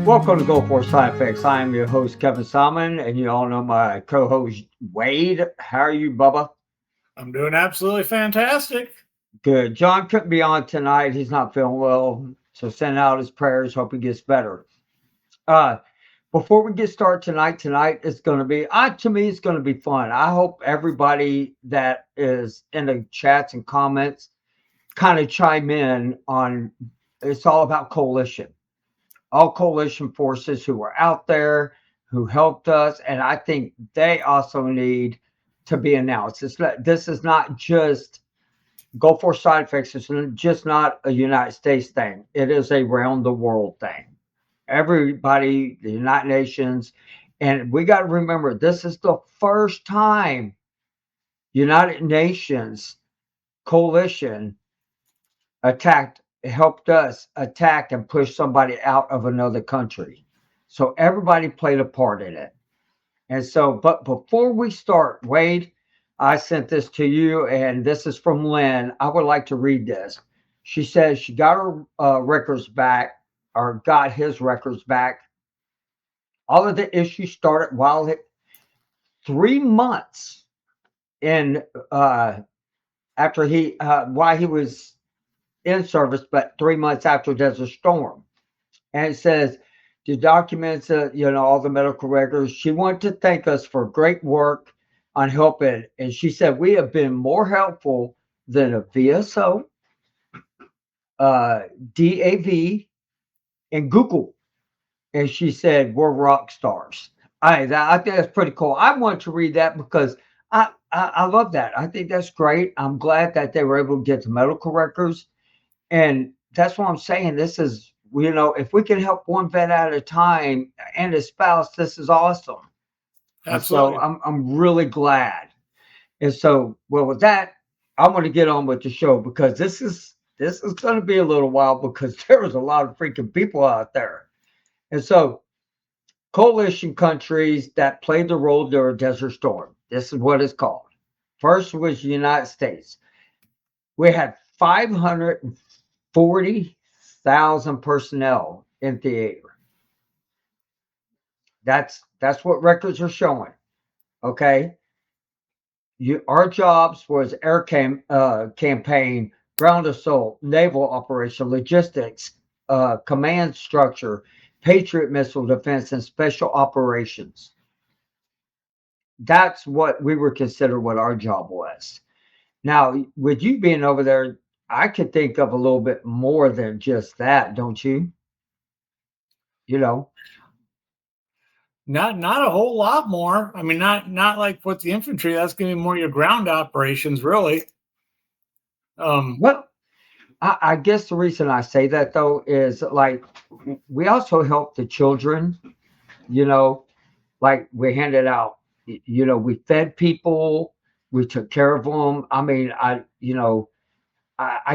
Welcome to Go for Side Effects. I am your host, Kevin Simon, and you all know my co-host, Wade. How are you, Bubba? I'm doing absolutely fantastic. Good. John couldn't be on tonight. He's not feeling well, so send out his prayers. Hope he gets better. Uh, Before we get started tonight is going to be, to me, it's going to be fun. I hope everybody that is in the chats and comments kind of chime in on, it's all about coalition. All coalition forces who were out there, who helped us, and I think they also need to be announced. This is not just Go for Side Effects. It's just not a United States thing. It is a round the world thing. Everybody, the United Nations, and we got to remember this is the first time United Nations coalition helped us attack and push somebody out of another country. So everybody played a part in it. And so, but before we start, Wade, I sent this to you, and this is from Lynn. I would like to read this. She says she got her records back, or got his records back. All of the issues started 3 months in after while he was in service, but 3 months after Desert Storm. And it says, the documents, all the medical records. She wanted to thank us for great work on helping. And she said, we have been more helpful than a VSO, DAV, and Google. And she said, we're rock stars. I think that's pretty cool. I want to read that because I love that. I think that's great. I'm glad that they were able to get the medical records. And that's what I'm saying. This is, if we can help one vet at a time and his spouse, this is awesome. Absolutely. And so I'm really glad. And so, well, with that, I'm going to get on with the show because this is going to be a little while because there was a lot of freaking people out there. And so, coalition countries that played the role during Desert Storm. This is what it's called. First was the United States. We had 540,000 personnel in theater. That's what records are showing. Okay. Our jobs was air campaign, ground assault, naval operation, logistics, command structure, Patriot missile defense, and special operations. That's what we were considered what our job was. Now, with you being over there, I could think of a little bit more than just that, don't you? Not a whole lot more. I mean, not like with the infantry. That's going to be more your ground operations, really. Well, I guess the reason I say that though is like we also help the children. Like we handed out. We fed people. We took care of them. I mean, I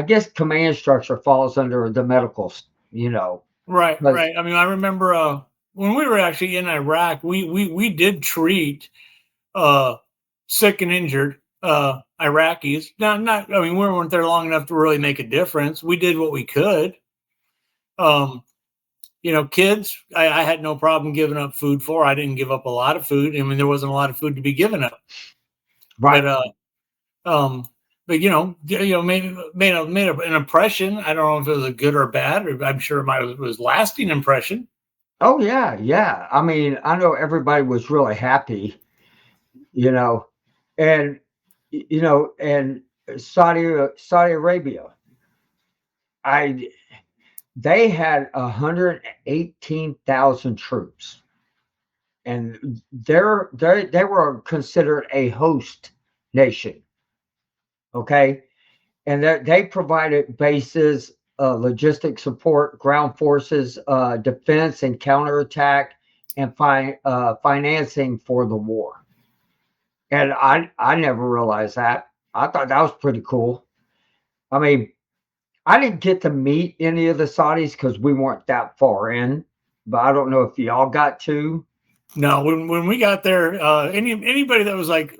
guess command structure falls under the medicals. Right. I mean, I remember when we were actually in Iraq, we did treat sick and injured Iraqis. I mean, we weren't there long enough to really make a difference. We did what we could. Kids, I had no problem giving up food for. I didn't give up a lot of food. I mean, there wasn't a lot of food to be given up. Right. But made an impression. I don't know if it was a good or bad, or I'm sure it was lasting impression. Oh yeah. I mean, I know everybody was really happy, and and Saudi Arabia, they had 118,000 troops, and they were considered a host nation. Okay, and they provided bases, logistic support, ground forces, defense and counterattack, and financing for the war. And I never realized that. I thought that was pretty cool. I mean, I didn't get to meet any of the Saudis because we weren't that far in, but I don't know if y'all got to. No, when we got there, anybody that was like,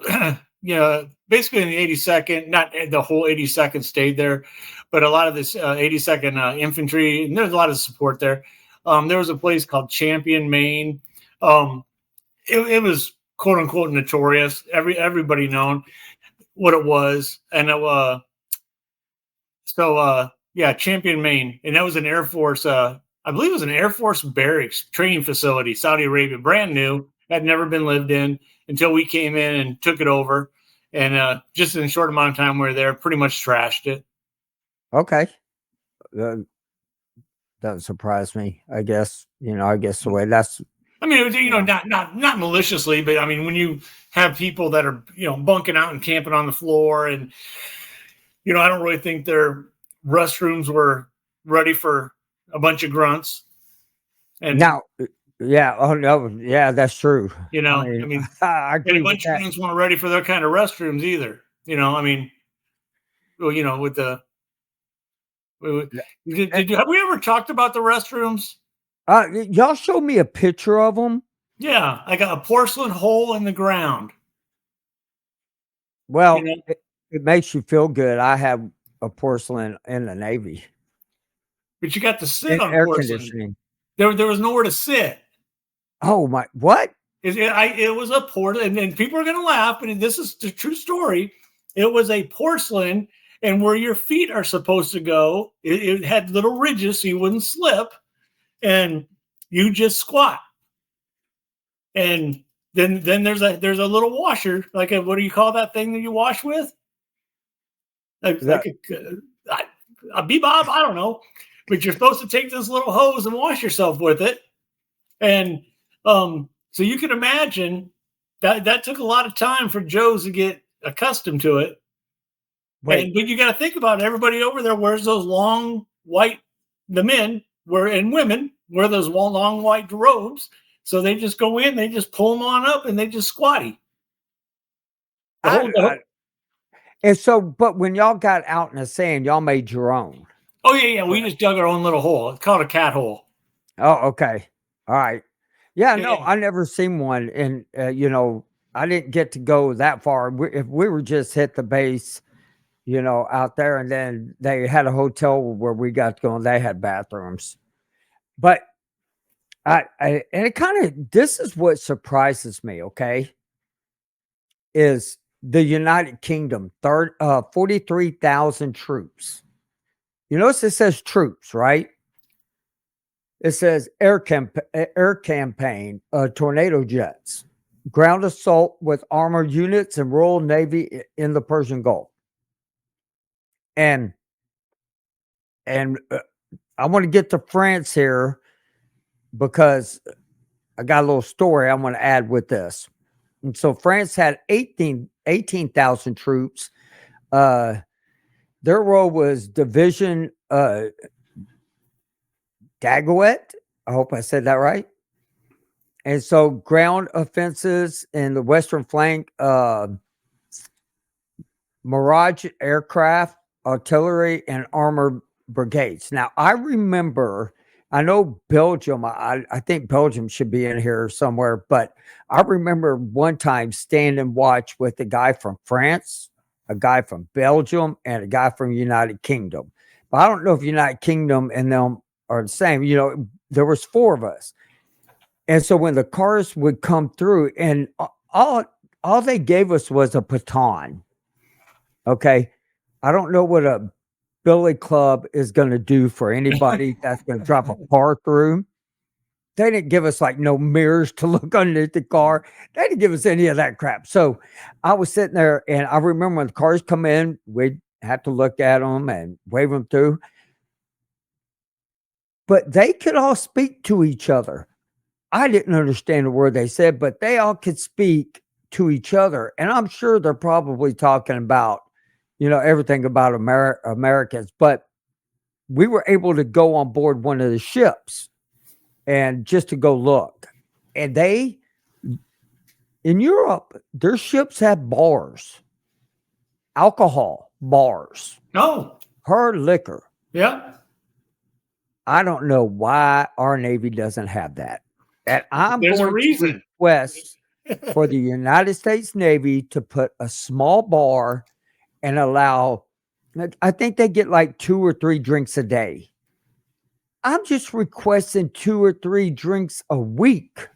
basically in the 82nd, not the whole 82nd stayed there, but a lot of this 82nd infantry, and there's a lot of support there. There was a place called Champion, Maine. It was quote unquote notorious. Everybody known what it was, and yeah, Champion, Maine, and that was an Air Force. I believe it was an Air Force barracks training facility, Saudi Arabia, brand new, had never been lived in until we came in and took it over, and just in a short amount of time we were there, pretty much trashed it. Okay. That surprised me. I guess the way that's. I mean, it was, not maliciously, but I mean, when you have people that are bunking out and camping on the floor, and I don't really think their restrooms were ready for a bunch of grunts. And now, yeah, oh no, yeah, that's true. I mean, I agree. A bunch of grunts weren't ready for their kind of restrooms either. I mean, well, with the. Have we ever talked about the restrooms? Y'all showed me a picture of them. Yeah, I got a porcelain hole in the ground. Well, it makes you feel good. I have a porcelain in the Navy. But you got to sit on air porcelain. Conditioning. There was nowhere to sit. Oh my! What? It was a porcelain, and people are going to laugh, but this is the true story. It was a porcelain, and where your feet are supposed to go, it had little ridges so you wouldn't slip, and you just squat. And then there's a little washer, like what do you call that thing that you wash with? Like a bebop, I don't know. But you're supposed to take this little hose and wash yourself with it. And so you can imagine that took a lot of time for Joe's to get accustomed to it. But you got to think about it. Everybody over there wears those long white, the men and women wear those long white robes. So they just go in, they just pull them on up, and they just squatty. And so, but when y'all got out in the sand, y'all made your own. Oh yeah. We just dug our own little hole. It's called a cat hole. Oh, okay. All right. Yeah, no, I never seen one, and I didn't get to go that far. If we were just hit the base, out there, and then they had a hotel where we got to go, and they had bathrooms. But and it kind of, this is what surprises me. Okay, is the United Kingdom 43,000 troops. You notice it says troops, right? It says air campaign, tornado jets, ground assault with armored units and Royal Navy in the Persian Gulf. And I want to get to France here because I got a little story I want to add with this. And so France had 18,000 troops. Their role was Division Daguet. I hope I said that right. And so ground offenses in the western flank, Mirage aircraft, artillery, and armored brigades. Now, I know Belgium, I think Belgium should be in here somewhere, but I remember one time standing watch with a guy from France, a guy from Belgium, and a guy from United Kingdom. But I don't know if United Kingdom and them are the same. There was 4 of us. And so when the cars would come through, and all they gave us was a baton. Okay. I don't know what a billy club is going to do for anybody that's going to drop a car through. They didn't give us no mirrors to look underneath the car. They didn't give us any of that crap. So I was sitting there, and I remember when the cars come in, we'd have to look at them and wave them through. But they could all speak to each other. I didn't understand a word they said, but they all could speak to each other. And I'm sure they're probably talking about, everything about Americans. But we were able to go on board one of the ships and just to go look. And in Europe, their ships have bars, alcohol bars. Oh. Hard liquor. Yeah. I don't know why our Navy doesn't have that. And There's a reason. Request for the United States Navy to put a small bar and allow, I think they get 2 or 3 drinks a day. I'm just requesting 2 or 3 drinks a week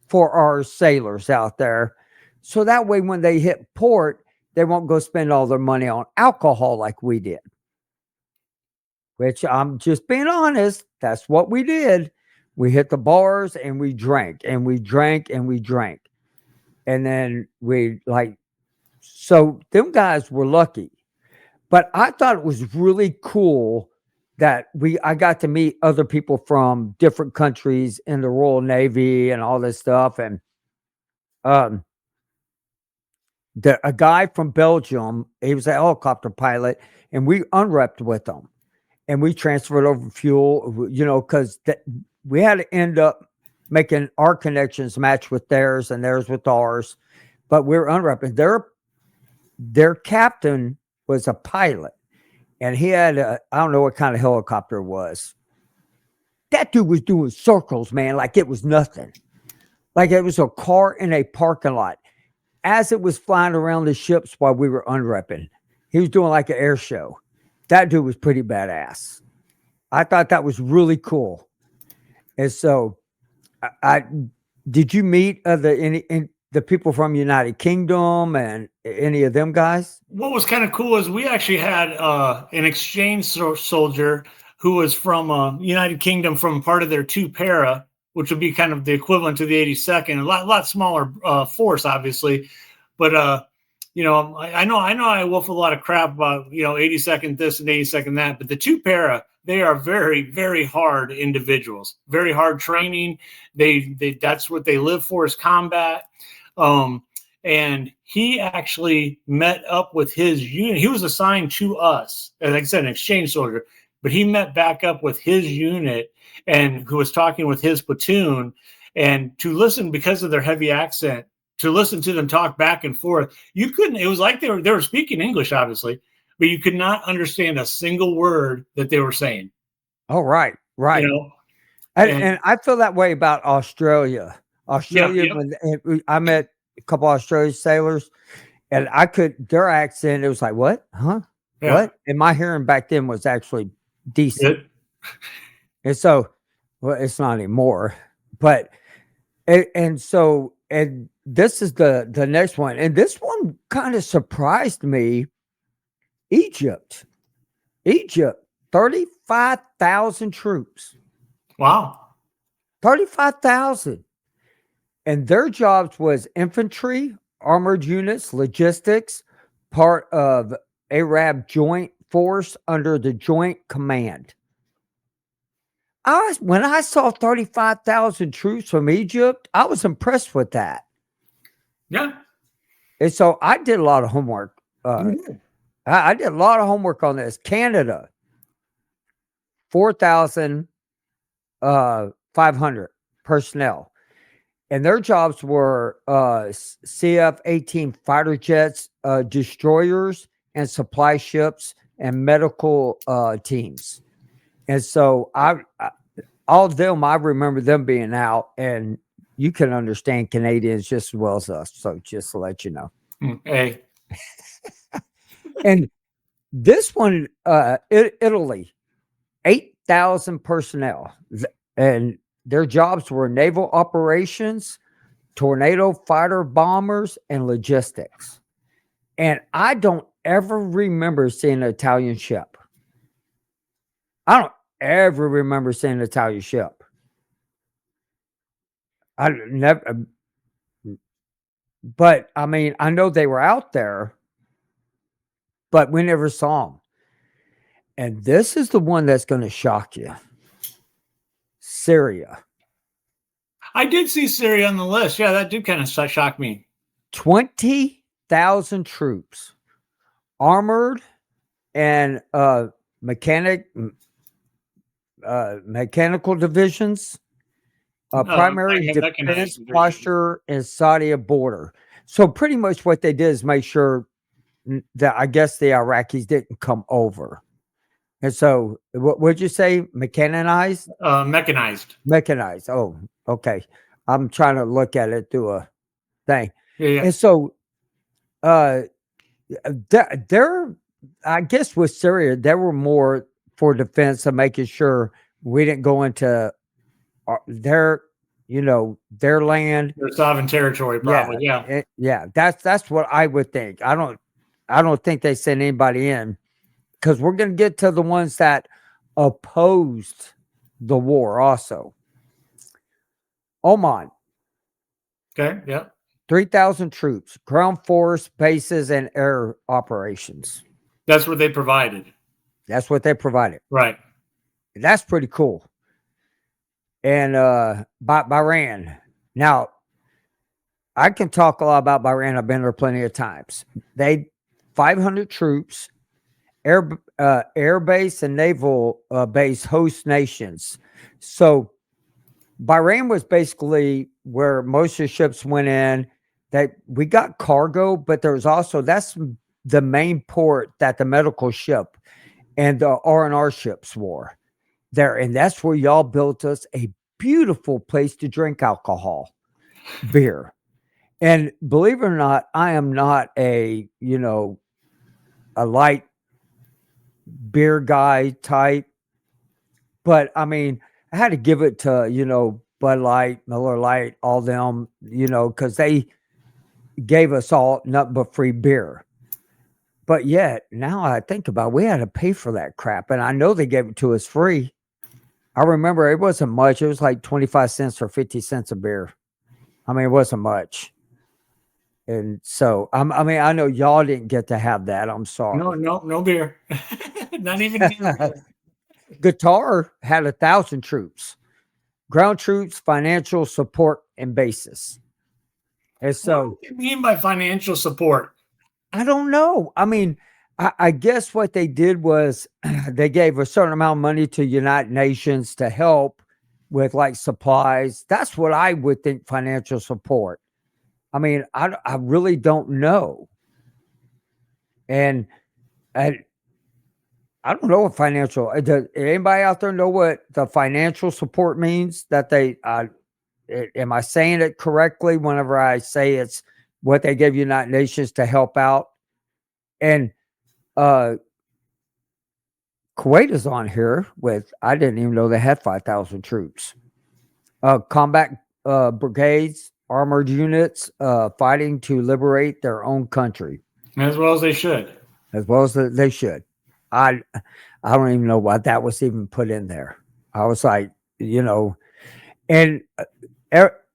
for our sailors out there. So that way, when they hit port, they won't go spend all their money on alcohol like we did. Which I'm just being honest, that's what we did. We hit the bars and we drank and we drank and we drank. And then we like, so them guys were lucky. But I thought it was really cool that I got to meet other people from different countries in the Royal Navy and all this stuff. And um a guy from Belgium, he was a helicopter pilot, and we unrepped with him and we transferred over fuel, because we had to end up making our connections match with theirs and theirs with ours. But we were unrepping. Their captain was a pilot, and he had I don't know what kind of helicopter it was. That dude was doing circles, man, like it was nothing. Like it was a car in a parking lot. As it was flying around the ships while we were unrepping, he was doing like an air show. That dude was pretty badass. I thought that was really cool. And so, I did you meet the people from United Kingdom and any of them guys? What was kind of cool is we actually had an exchange soldier who was from United Kingdom, from part of their 2 para, which would be kind of the equivalent to the 82nd, a lot smaller force, obviously. But I know I wolf a lot of crap about 82nd this and 82nd that, but the 2 para, they are very, very hard individuals, very hard training. They that's what they live for, is combat. And he actually met up with his unit. He was assigned to us, like I said, an exchange soldier, but he met back up with his unit and who was talking with his platoon, and to listen, because of their heavy accent, to listen to them talk back and forth. You couldn't, it was like they were speaking English, obviously, but you could not understand a single word that they were saying. Oh, right. And I feel that way about Australia. Yep. When I met a couple of Australian sailors, and their accent, it was like, what? Huh? Yeah. What? And my hearing back then was actually decent. Good. And so, well, it's not anymore. But, and this is the next one. And this one kind of surprised me. Egypt, 35,000 troops. Wow. 35,000. And their jobs was infantry, armored units, logistics, part of Arab Joint Force under the Joint Command. When I saw 35,000 troops from Egypt, I was impressed with that. Yeah. And so I did a lot of homework. I did a lot of homework on this. Canada, 4,500 personnel. And their jobs were CF-18 fighter jets, destroyers, and supply ships, and medical teams. And so all of them, I remember them being out, and you can understand Canadians just as well as us. So just to let you know. Hey. And this one, Italy, 8,000 personnel. And their jobs were naval operations, tornado fighter bombers, and logistics. And I don't ever remember seeing an Italian ship. I don't ever remember seeing an Italian ship. I never. But I mean, I know they were out there, but we never saw them. And this is the one that's going to shock you. Syria. I did see Syria on the list. Yeah, that did kind of shock me. 20,000 troops, armored and mechanical divisions, primary defense posture, and Saudi border. So pretty much what they did is make sure that, I guess, the Iraqis didn't come over. And so, what would you say? Mechanized? Mechanized. Oh, okay. I'm trying to look at it through a thing. Yeah. And so, I guess with Syria, they were more for defense and making sure we didn't go into their, their land. Their sovereign territory, probably. Yeah. Yeah. That's what I would think. I don't think they sent anybody in, because we're going to get to the ones that opposed the war also. Oman. Okay. Yeah. 3,000 troops, ground force, bases, and air operations. That's what they provided. That's what they provided. Right. That's pretty cool. And Bahrain. Now, I can talk a lot about Bahrain. I've been there plenty of times. They 500 troops, air base and naval base host nations. So Bahrain was basically where most of the ships went in. That we got cargo, but there was also, that's the main port that the medical ship and the R&R ships were there. And that's where y'all built us a beautiful place to drink alcohol, beer. And believe it or not, I am not a light beer guy type, but I mean, I had to give it to, Bud Light, Miller Lite, all them, because they gave us all nothing but free beer. But yet, now I think about it, we had to pay for that crap. And I know they gave it to us free. I remember it wasn't much. It was like 25 cents or 50 cents a beer. I mean, it wasn't much. And so, I mean, I know y'all didn't get to have that. I'm sorry. No beer. Not even Qatar had 1,000 troops, ground troops, financial support, and bases. And so, what do you mean by financial support? I don't know. I mean, I guess what they did was they gave a certain amount of money to United Nations to help with like supplies. That's what I would think financial support. I mean, I really don't know. And I don't know what financial, does anybody out there know what the financial support means? That they, am I saying it correctly whenever I say it's what they gave United Nations to help out? And Kuwait is on here with, I didn't even know they had 5,000 troops. Combat brigades, armored units fighting to liberate their own country. As well as they should. As well as they should. I don't even know why that was even put in there. I was like, and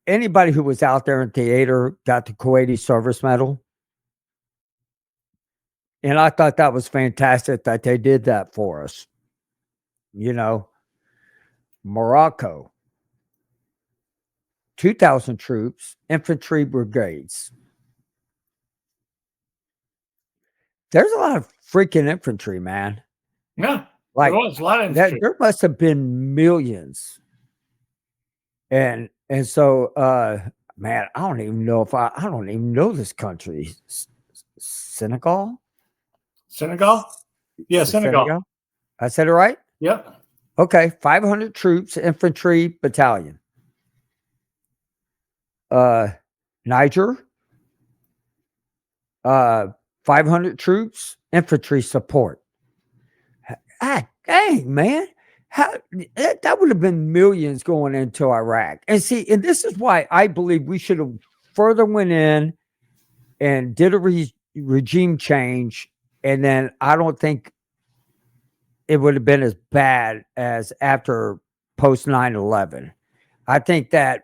anybody who was out there in theater got the Kuwaiti service medal. And I thought that was fantastic that they did that for us. Morocco, 2,000 troops, infantry brigades. There's a lot of freaking infantry, man. Yeah. Like, there was a lot of infantry. There must have been millions. And so, man, I don't even know if I don't even know this country. Senegal? Yeah, Senegal. I said it right? Yep. Okay, 500 troops, infantry battalion. Niger, 500 troops, infantry support. Dang, man. That would have been millions going into Iraq. And see, and this is why I believe we should have further went in and did a regime change. And then I don't think it would have been as bad as after post 9/11. I think that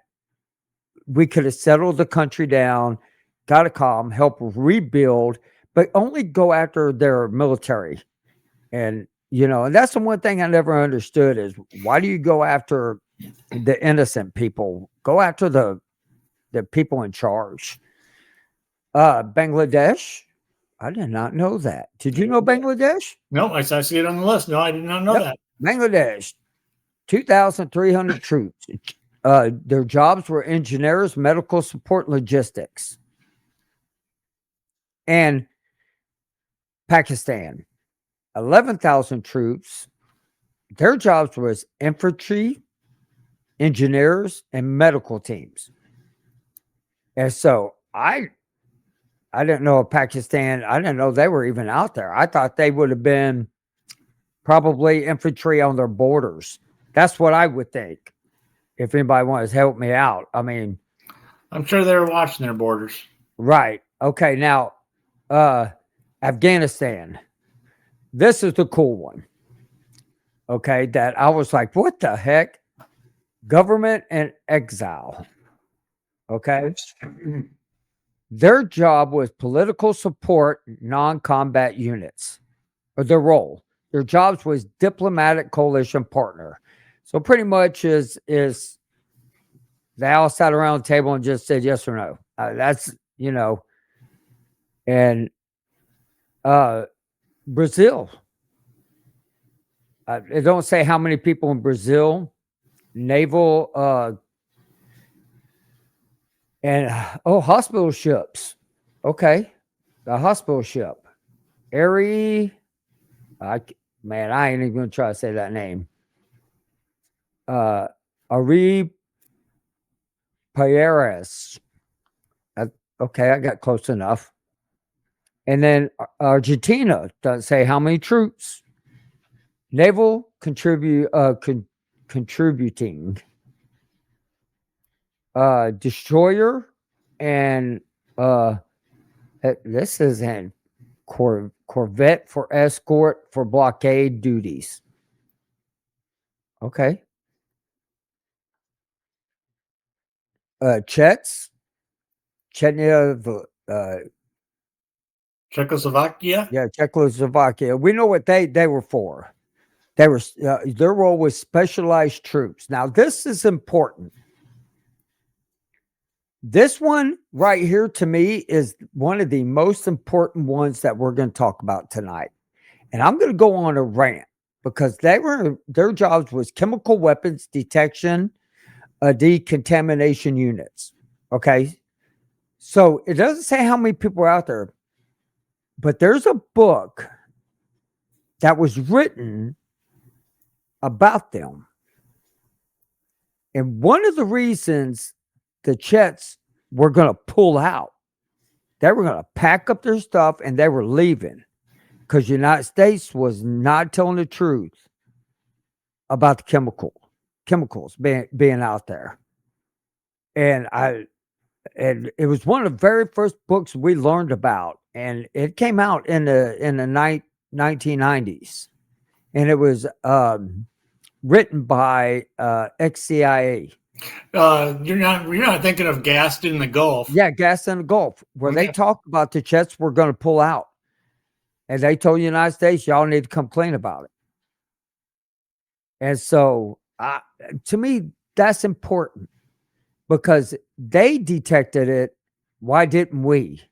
we could have settled the country down, got a calm, help rebuild, but only go after their military. And, and that's the one thing I never understood is, why do you go after the innocent people? Go after the people in charge. Bangladesh. I did not know that. Did you know Bangladesh? No, I see it on the list. No, I did not know that. Bangladesh, 2,300 troops. Their jobs were engineers, medical support, logistics. And Pakistan, 11,000 troops. Their jobs was infantry, engineers, and medical teams. And so I didn't know Pakistan. I didn't know they were even out there. I thought they would have been probably infantry on their borders. That's what I would think. If anybody wants to help me out, I mean, I'm sure they were watching their borders. Right. Okay. Now, Afghanistan. This is the cool one. Okay. That I was like, what the heck? Government and exile. Okay. Their job was political support non-combat units, or their role. Their jobs was diplomatic coalition partner. So pretty much is they all sat around the table and just said yes or no. That's and Brazil. It don't say how many people in Brazil. Naval and hospital ships. Okay, the hospital ship. Ari, man, I ain't even gonna try to say that name. Ari Payeras. Okay, I got close enough. And then Argentina doesn't say how many troops. Naval contributing. Destroyer and this is an corvette for escort for blockade duties. Okay. Czechoslovakia. Yeah, Czechoslovakia. We know what they were for. They were their role was specialized troops. Now this is important. This one right here to me is one of the most important ones that we're going to talk about tonight. And I'm going to go on a rant because their jobs was chemical weapons detection, decontamination units. Okay. So it doesn't say how many people are out there, but there's a book that was written about them. And one of the reasons the Chets were going to pull out, they were going to pack up their stuff and they were leaving because the United States was not telling the truth about the chemicals being out there. And it was one of the very first books we learned about, and it came out in the 1990s, and it was written by ex-CIA. You're not thinking of Gassed in the Gulf. Yeah, Gassed in the Gulf, where they talked about the Chets were going to pull out, and they told the United States, y'all need to come clean about it. And so, to me, that's important because they detected it. Why didn't we?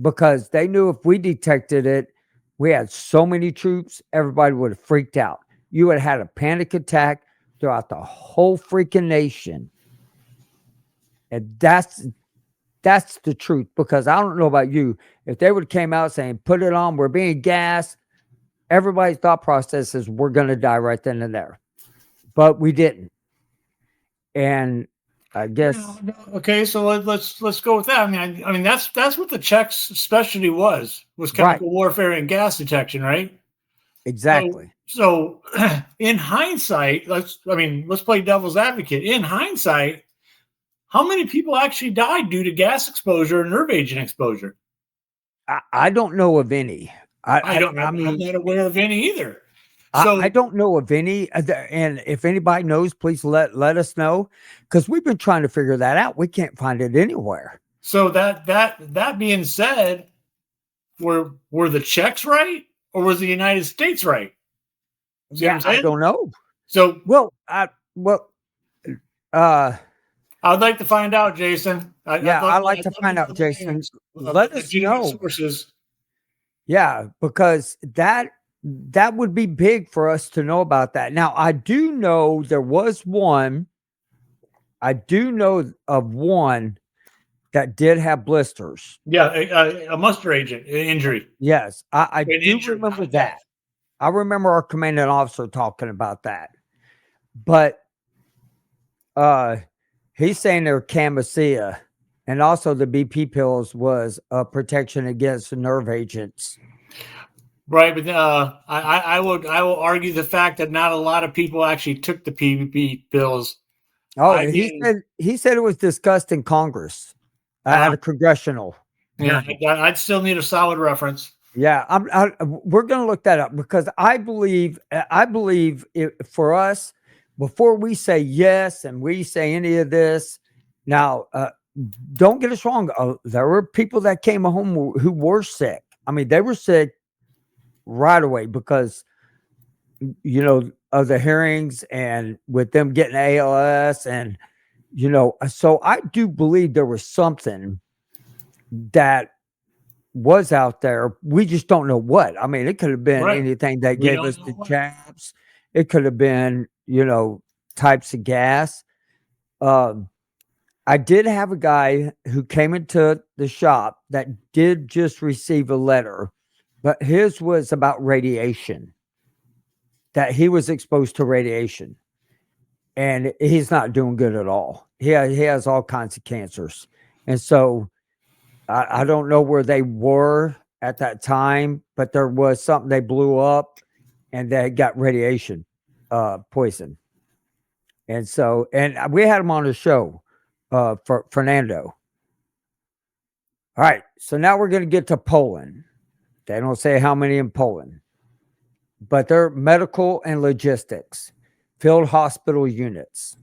Because they knew if we detected it, we had so many troops, everybody would have freaked out. You would have had a panic attack throughout the whole freaking nation. And that's the truth, because I don't know about you. If they would have came out saying, put it on, we're being gassed, everybody's thought process is we're going to die right then and there. But we didn't. And I guess okay, so let's go with that. I mean that's what the Czechs' specialty was chemical warfare and gas detection, right? Exactly. So in hindsight, let's play devil's advocate. In hindsight, how many people actually died due to gas exposure or nerve agent exposure? I don't know of any. I'm not aware of any either. So I don't know of any, and if anybody knows, please let us know, because we've been trying to figure that out. We can't find it anywhere. So that being said, were the Czechs right, or was the United States right? Yeah, I don't know. So I'd like to find out, Jason. I'd like to find out, Jason. Let us know. Sources. Yeah, because that would be big for us to know about that. Now, I do know there was one. I do know of one that did have blisters. Yeah, a muster agent injury. Yes, I do remember that. I remember our commanding officer talking about that. But he's saying their Camisea and also the BP pills was a protection against nerve agents. Right, but I will argue the fact that not a lot of people actually took the PPP pills. Oh, he said it was discussed in Congress at a congressional hearing. Yeah, I'd still need a solid reference. Yeah, we're going to look that up because I believe for us, before we say yes and we say any of this, now don't get us wrong. There were people that came home who were sick. I mean, they were sick right away because of the hearings and with them getting ALS and so I do believe there was something that was out there. We just don't know what. I mean, it could have been anything that gave us the jabs. It could have been, types of gas. I did have a guy who came into the shop that did just receive a letter, but his was about radiation, that he was exposed to radiation. And he's not doing good at all. He has all kinds of cancers. And so I don't know where they were at that time, but there was something they blew up and they got radiation poison. And so, and we had him on the show for Fernando. All right. So now we're going to get to Poland. They don't say how many in Poland, but they're medical and logistics, field hospital units.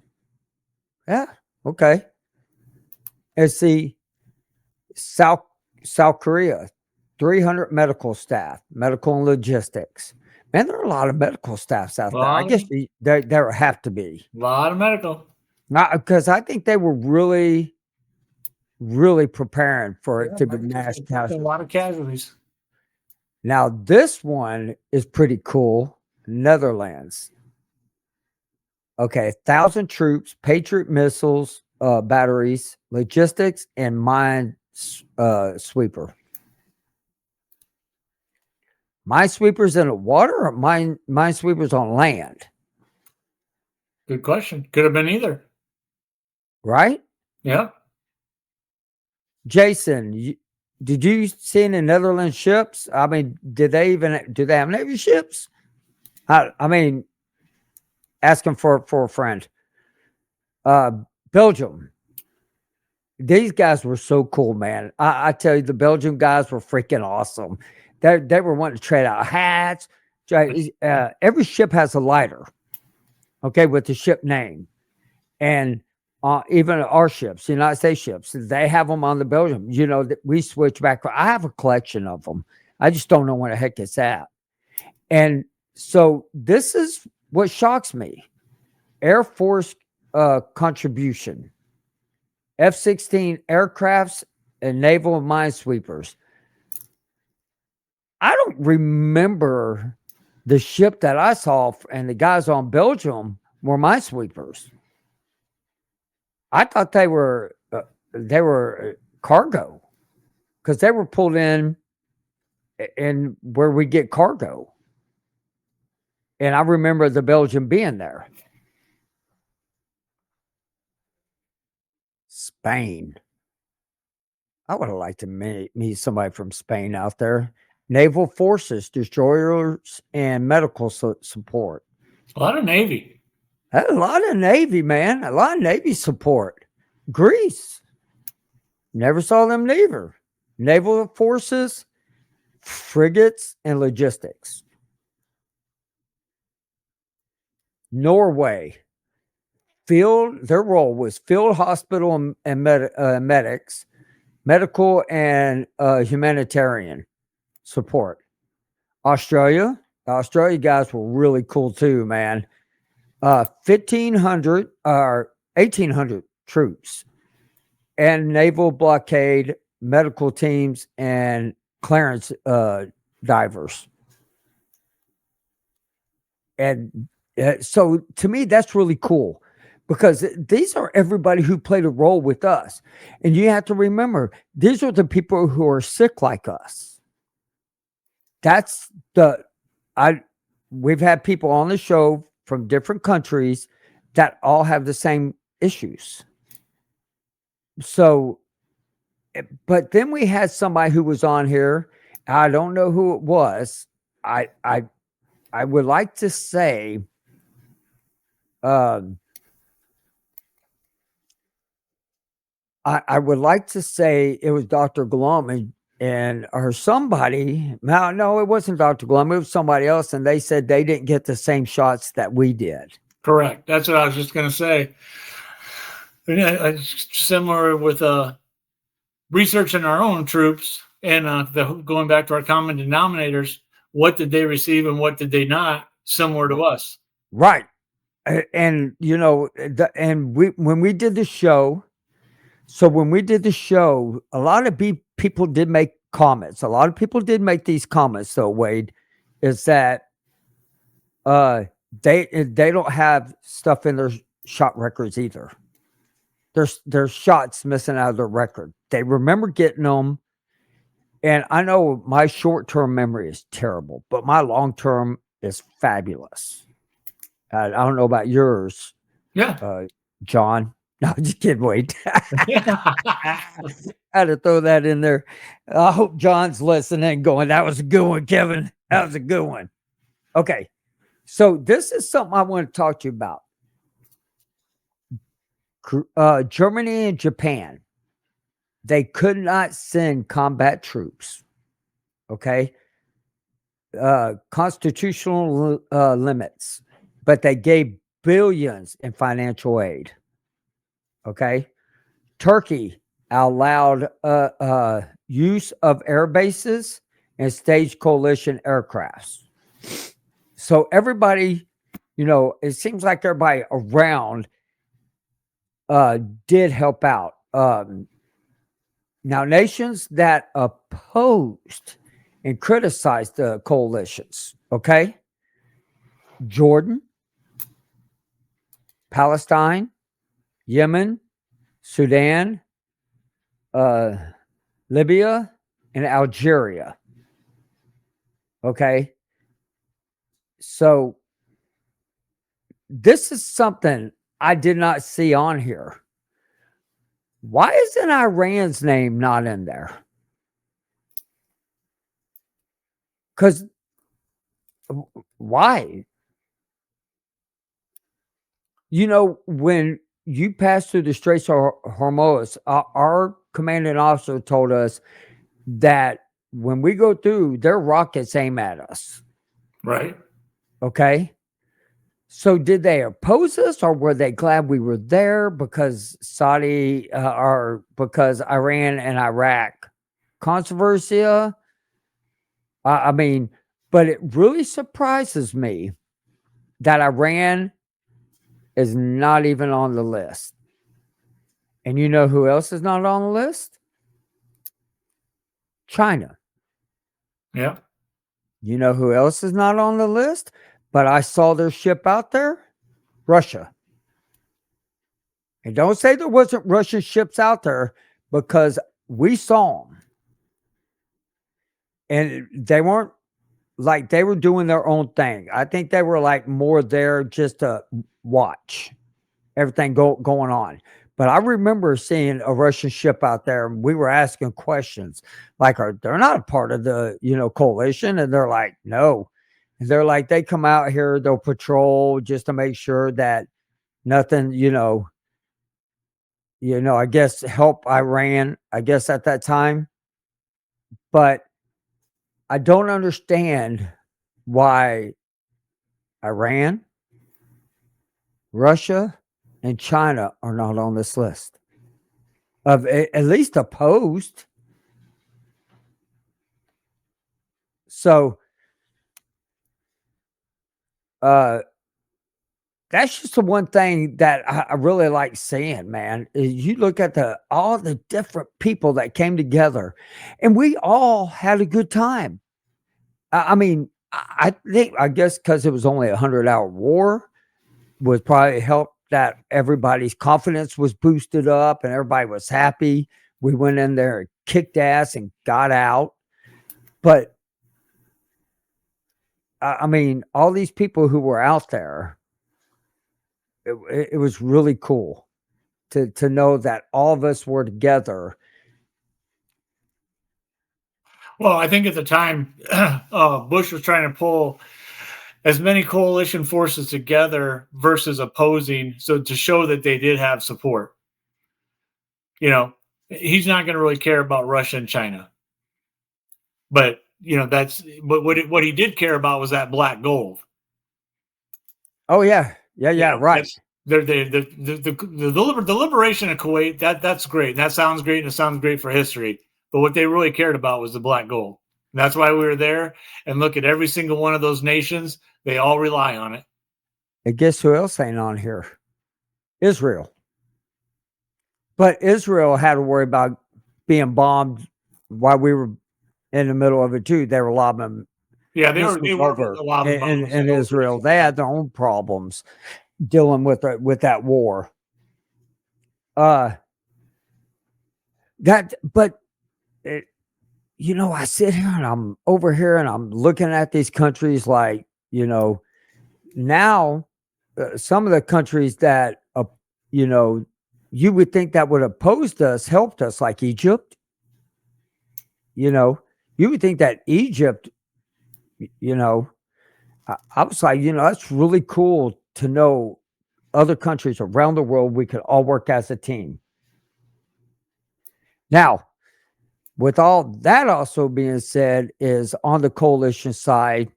Yeah. Okay. And see, South Korea, 300 medical staff, medical and logistics. Man, there are a lot of medical staffs out there. I guess there have to be a lot of medical. Not because I think they were really, really preparing for it to be mass casualties. A lot of casualties. Now this one is pretty cool. Netherlands. Okay, 1,000 troops, Patriot missiles, batteries, logistics, and mine sweeper. Minesweepers in the water or minesweepers on land? Good question. Could have been either. Right? Yeah. Jason, did you see any Netherlands ships? I mean, do they have Navy ships? I mean, asking for a friend. Belgium. These guys were so cool, man. I tell you, the Belgium guys were freaking awesome. They were wanting to trade out hats. Every ship has a lighter, okay, with the ship name. And even our ships, United States ships, they have them on the Belgium. We switch back. I have a collection of them. I just don't know where the heck it's at. And so this is what shocks me. Air Force contribution. F-16 aircrafts and naval minesweepers. I don't remember the ship that I saw and the guys on Belgium were minesweepers. I thought they were cargo because they were pulled in where we get cargo. And I remember the Belgian being there. Spain. I would have liked to meet somebody from Spain out there. Naval forces, destroyers, and medical support. A lot of Navy. A lot of Navy, man. A lot of Navy support. Greece. Never saw them neither. Naval forces, frigates, and logistics. Norway. Their role was field hospital and medics, medical and humanitarian support. Australia. The Australia guys were really cool too, man. 1,500 or 1,800 troops and naval blockade, medical teams, and clearance divers. And so to me, that's really cool because these are everybody who played a role with us. And you have to remember, these are the people who are sick like us. We've had people on the show from different countries that all have the same issues. So, but then we had somebody who was on here. I don't know who it was. I would like to say, um, I would like to say it was Dr. Glum and or somebody. No, it wasn't Dr. Glum. It was somebody else, and they said they didn't get the same shots that we did. Correct. That's what I was just going to say. Similar with researching our own troops and going back to our common denominators. What did they receive and what did they not? Similar to us. Right. And and when we did the show, a lot of people did make comments. A lot of people did make these comments, though, Wade, is that they don't have stuff in their shot records either. There's shots missing out of their record. They remember getting them, and I know my short-term memory is terrible, but my long-term is fabulous. I don't know about yours. Yeah. John. No, just kidding. Wait. I had to throw that in there. I hope John's listening going, that was a good one, Kevin. That was a good one. Okay. So this is something I want to talk to you about. Germany and Japan, they could not send combat troops. Okay. Constitutional limits, but they gave billions in financial aid. Okay. Turkey allowed use of air bases and staged coalition aircrafts. So everybody, it seems like everybody around did help out. Now, nations that opposed and criticized the coalitions, okay? Jordan, Palestine, Yemen, Sudan, Libya, and Algeria. Okay. So this is something I did not see on here. Why isn't Iran's name not in there? Because why? When you pass through the Straits of Hormuz, our commanding officer told us that when we go through, their rockets aim at us. Right. Okay. So did they oppose us, or were they glad we were there because Saudi or because Iran and Iraq controversy? I mean, but it really surprises me that Iran is not even on the list. And you know who else is not on the list? China. Yeah. You know who else is not on the list? But I saw their ship out there? Russia. And don't say there wasn't Russian ships out there, because we saw them. And they weren't like they were doing their own thing. I think they were like more there just to watch everything going on. But I remember seeing a Russian ship out there, and we were asking questions like, they're not a part of the, coalition? And they're like, no. And they're like, they come out here, they'll patrol just to make sure that nothing, I guess help Iran, I guess at that time. But I don't understand why Iran, Russia, and China are not on this list of at least opposed. So that's just the one thing that I really like seeing, man. Is you look at all the different people that came together, and we all had a good time. I mean, I guess because it was only a 100-hour war was probably helped that everybody's confidence was boosted up and everybody was happy. We went in there and kicked ass and got out. But I mean, all these people who were out there, it was really cool to know that all of us were together. Well, I think at the time, Bush was trying to pull as many coalition forces together versus opposing, so to show that they did have support. You know, he's not going to really care about Russia and China, but but what he did care about was that black gold. Oh yeah, right. The liberation of Kuwait, that's great. That sounds great, and it sounds great for history. But what they really cared about was the black gold. And that's why we were there. And look at every single one of those nations; they all rely on it. And guess who else ain't on here? Israel. But Israel had to worry about being bombed while we were in the middle of it too. They were lobbing. Yeah, they were lobbing in Israel. They had their own problems dealing with that war. I sit here and I'm over here and I'm looking at these countries like, now some of the countries that, you would think that would opposed us, helped us, like Egypt. You would think that Egypt, I was like, that's really cool to know other countries around the world, we could all work as a team. Now, with all that also being said, is on the coalition side,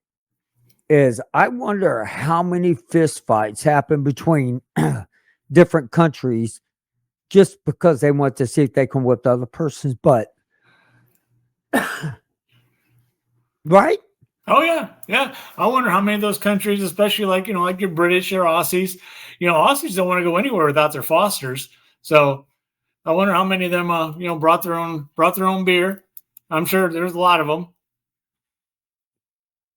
is I wonder how many fist fights happen between different countries just because they want to see if they can whip the other person's butt. Right? Oh yeah. I wonder how many of those countries, especially like your British or Aussies, Aussies don't want to go anywhere without their Fosters. So I wonder how many of them, brought their own beer. I'm sure there's a lot of them.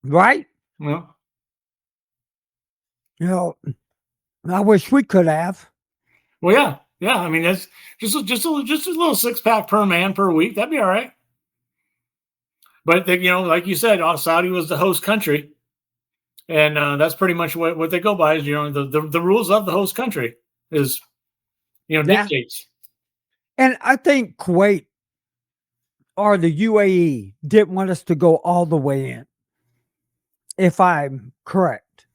Right? Yeah. I wish we could have. Well, yeah. I mean, that's just a little 6-pack per man per week. That'd be all right. But like you said, Saudi was the host country, and that's pretty much what they go by. Is the rules of the host country is dictates. And I think Kuwait or the UAE didn't want us to go all the way in, if I'm correct.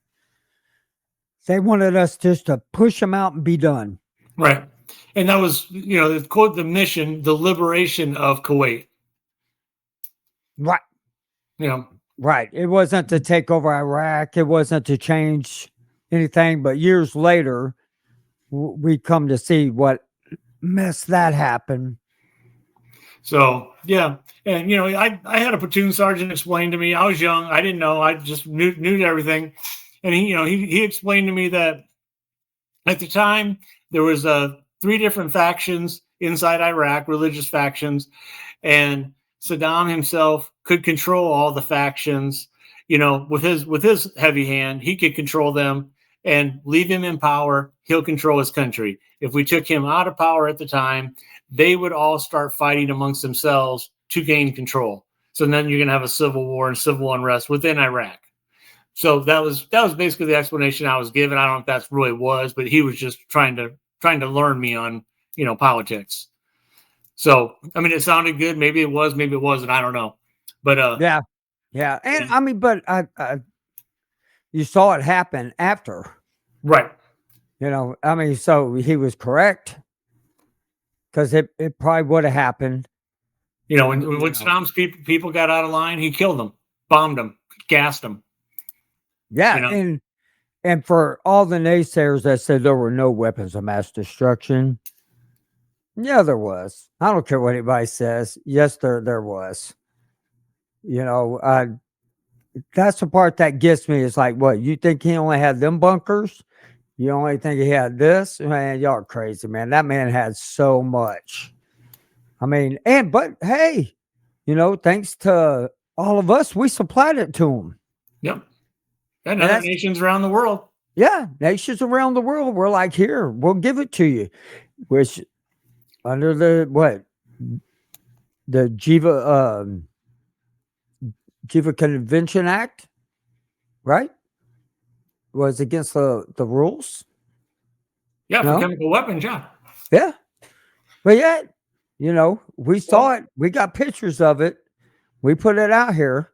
They wanted us just to push them out and be done. Right. And that was, quote, the mission, the liberation of Kuwait. Right. Right. It wasn't to take over Iraq. It wasn't to change anything. But years later, we come to see what mess that happened. So, yeah. And, I had a platoon sergeant explain to me. I was young. I didn't know. I just knew everything. And he explained to me that at the time there was 3 different factions inside Iraq, religious factions, and Saddam himself could control all the factions. With his heavy hand, he could control them and leave him in power. He'll control his country. If we took him out of power at the time, they would all start fighting amongst themselves to gain control. So then you're going to have a civil war and civil unrest within Iraq. So that was basically the explanation I was given. I don't know if that's really was, but he was just trying to learn me on, politics. So, I mean, it sounded good. Maybe it was, maybe it wasn't. I don't know. But yeah. And I mean, but you saw it happen after. Right. I mean, so he was correct, because it probably would have happened. When Saddam's people got out of line, he killed them, bombed them, gassed them. Yeah, and for all the naysayers that said there were no weapons of mass destruction, yeah, there was. I don't care what anybody says. Yes, there was. That's the part that gets me. Is like, what, you think he only had them bunkers? You only think he had this? Man, y'all are crazy, man. That man had so much. I mean, but hey, thanks to all of us, we supplied it to him. Yep. And other nations around the world. Yeah, nations around the world. We're like, here, we'll give it to you. Which, under the Geneva Convention Act, right? Was against the rules. Yeah, for chemical weapons, yeah. Yeah. But yet, we saw it. We got pictures of it. We put it out here.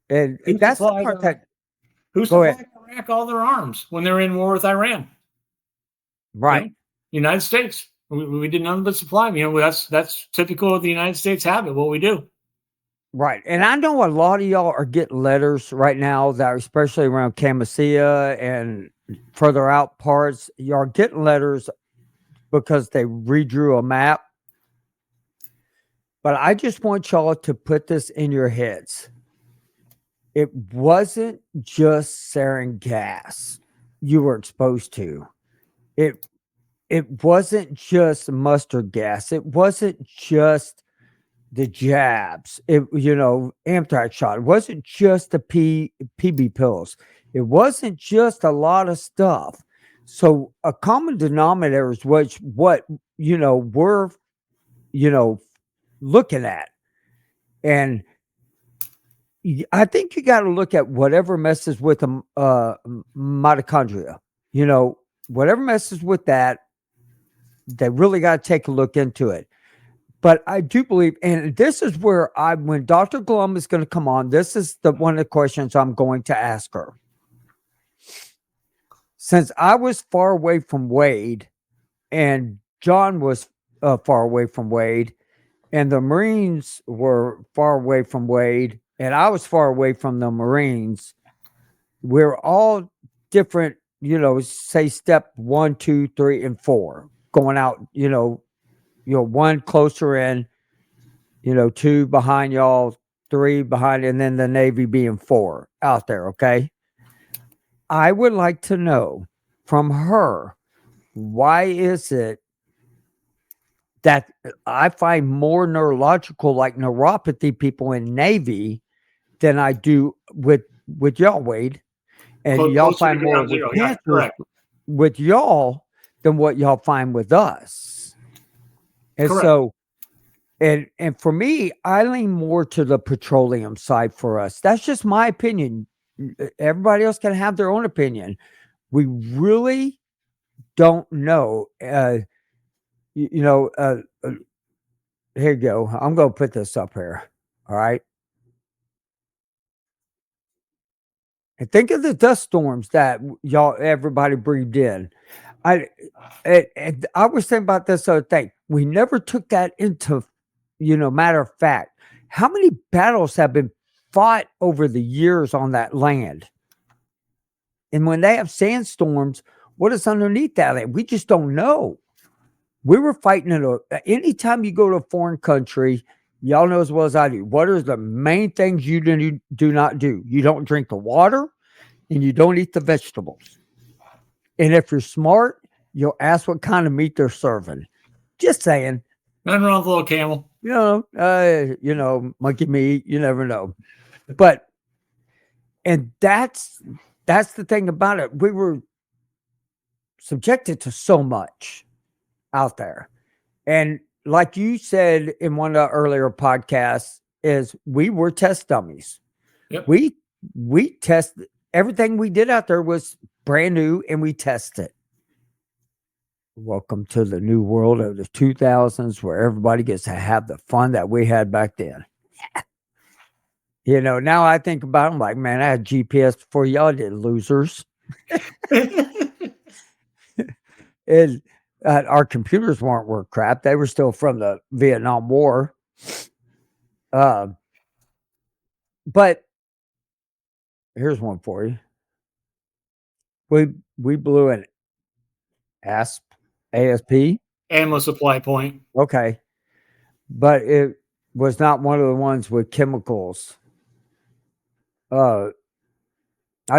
And that's the part that... Who supplied Iraq all their arms when they're in war with Iran? Right. You know, United States. We did nothing but supply. That's typical of the United States habit, what we do. Right. And I know a lot of y'all are getting letters right now that are especially around Camisea and further out parts. Y'all are getting letters because they redrew a map. But I just want y'all to put this in your heads. It wasn't just sarin gas you were exposed to. It wasn't just mustard gas. It wasn't just the jabs. Anthrax shot. It wasn't just the PB pills. It wasn't just a lot of stuff. So a common denominator is what we're looking at. And I think you got to look at whatever messes with the mitochondria. Whatever messes with that, they really got to take a look into it. But I do believe, and this is where when Dr. Glum is going to come on, this is one of the questions I'm going to ask her. Since I was far away from Wade, and John was far away from Wade, and the Marines were far away from Wade, and I was far away from the Marines, we're all different, say step 1, 2, 3, and 4, going out, one closer in, 2 behind y'all, 3 behind, and then the Navy being 4 out there. Okay. I would like to know from her, why is it that I find more neurological, like neuropathy people in Navy than I do with y'all, Wade? And y'all find more with cancer with y'all than what y'all find with us. And correct. So, and for me, I lean more to the petroleum side for us. That's just my opinion. Everybody else can have their own opinion. We really don't know. Here you go. I'm going to put this up here. All right. And think of the dust storms that everybody breathed in. I was thinking about this other thing. We never took that into, matter of fact. How many battles have been fought over the years on that land? And when they have sandstorms, what is underneath that land? We just don't know. We were fighting anytime you go to a foreign country, y'all know as well as I do, what are the main things you do not do? You don't drink the water and you don't eat the vegetables. And if you're smart, you'll ask what kind of meat they're serving. Just saying. Nothing wrong with a little camel. Monkey meat, you never know. But, and that's the thing about it. We were subjected to so much out there. And like you said in one of the earlier podcasts, is we were test dummies. Yep. We tested everything we did out there was brand new, and we tested. Welcome to the new world of the 2000s, where everybody gets to have the fun that we had back then. Now I think about it, I'm like, man, I had GPS before y'all did, losers. And our computers weren't worth crap. They were still from the Vietnam War. But here's one for you. We blew an ASP. Ammo supply point. Okay. But it was not one of the ones with chemicals. I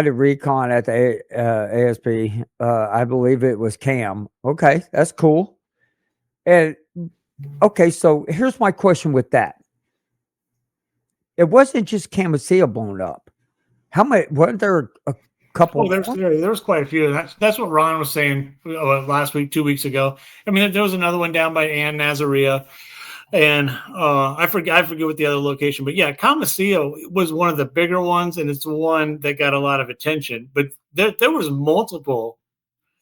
did recon at the ASP. I believe it was CAM. Okay, that's cool. And okay, so here's my question with that. It wasn't just Camisea blown up. How many? Weren't there a couple? There was quite a few. That's what Ron was saying last week, 2 weeks ago. I mean, there was another one down by Ann Nazaria. And I forget what the other location, but yeah, Camisea was one of the bigger ones, and it's the one that got a lot of attention. But there was multiple,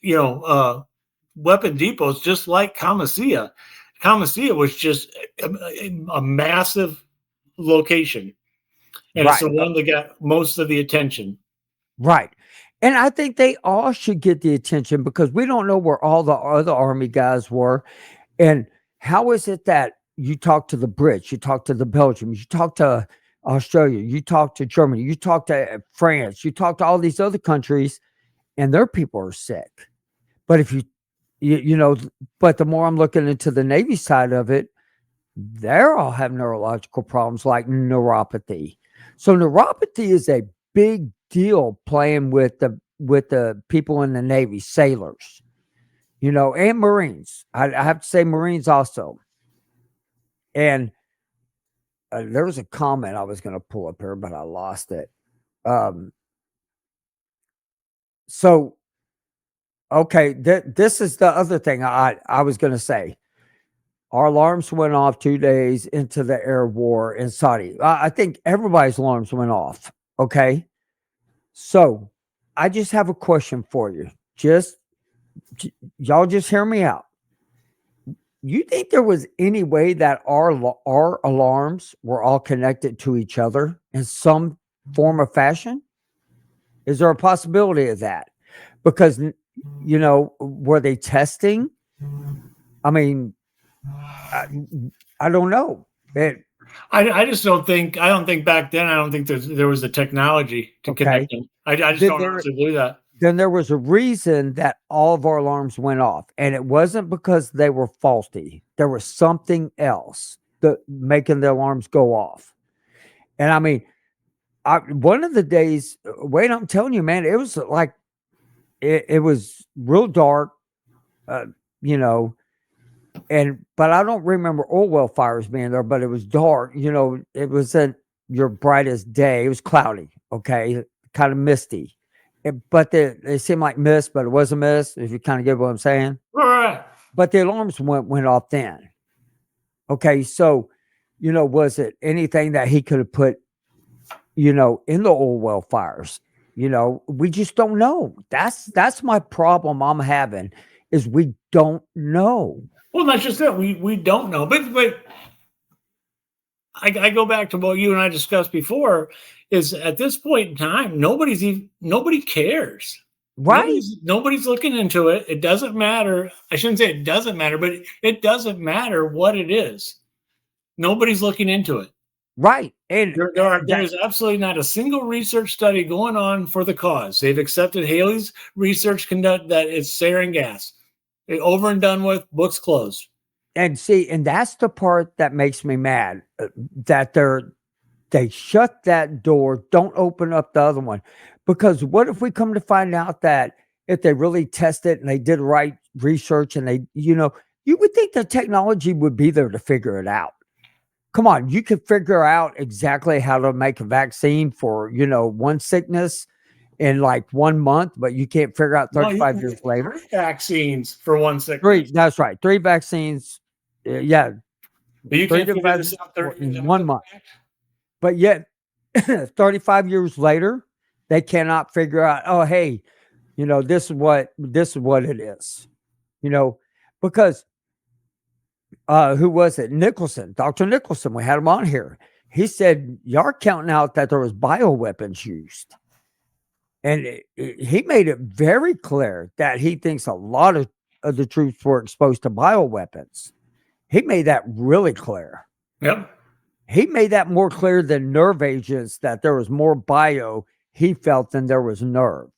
weapon depots just like Camisea. Camisea was just a massive location, and it's Right. the one that got most of the attention. Right. And I think they all should get the attention because we don't know where all the other army guys were. And how is it that you talk to the Brits, you talk to the Belgians, you talk to Australia, you talk to Germany, you talk to France, you talk to all these other countries, and their people are sick. But if you know, but the more I'm looking into the Navy side of it, they're all have neurological problems like neuropathy. So neuropathy is a big deal playing with the people in the Navy, sailors, you know, and Marines. I have to say Marines also. And there was a comment I was going to pull up here, but I lost it. Um, so okay, this is the other thing I was going to say. Our alarms went off 2 days into the air war in Saudi. I think everybody's alarms went off. Okay. So I just have a question for you. Y'all just hear me out. You think there was any way that our alarms were all connected to each other in some form or fashion? Is there a possibility of that? Because, you know, were they testing? I mean, I, I don't know. I just don't think, I don't think back then, I don't think there was the technology to connect them. I just Then don't honestly believe that. then there was a reason that all of our alarms went off, and it wasn't because they were faulty. There was something else that making the alarms go off. And I mean, one of the days, wait, I'm telling you, man, it was like it was real dark, uh, you know, but I don't remember oil well fires being there, but it was dark, you know, it wasn't your brightest day. It was cloudy, okay, kind of misty. But they seemed like mist, but it wasn't mist, if you kind of get what I'm saying. Right. But the alarms went off then. Okay, so you know, was it anything that he could have put, you know, in the oil well fires? You know, we just don't know. That's my problem I'm having is we don't know. Well, not just that, we don't know, but I go back to what you and I discussed before. Is at this point in time, nobody cares. Right, Nobody's looking into it. It doesn't matter. I shouldn't say it doesn't matter, but it doesn't matter what it is. Nobody's looking into it. right. And There is absolutely not a single research study going on for the cause. They've accepted Haley's research conduct that it's sarin gas. Over and done with, books closed. and see, and that's the part that makes me mad, that they shut that door, don't open up the other one. Because what if we come to find out that if they really test it and they did right research and they, you know, you would think the technology would be there to figure it out. Come on, you could figure out exactly how to make a vaccine for, you know, one sickness in like 1 month, but you can't figure out 35 years later. Vaccines for one sickness. Three, that's right. 3 vaccines. Yeah. But you can't figure this out in 1 month. But yet 35 years later, they cannot figure out, oh, hey, you know, this is what it is. You know, because who was it? Nicholson, Dr. Nicholson, we had him on here. He said, y'all are counting out that there was bioweapons used. And he made it very clear that he thinks a lot of the troops were exposed to bioweapons. He made that really clear. Yep. He made that more clear than nerve agents, that there was more bio he felt than there was nerve.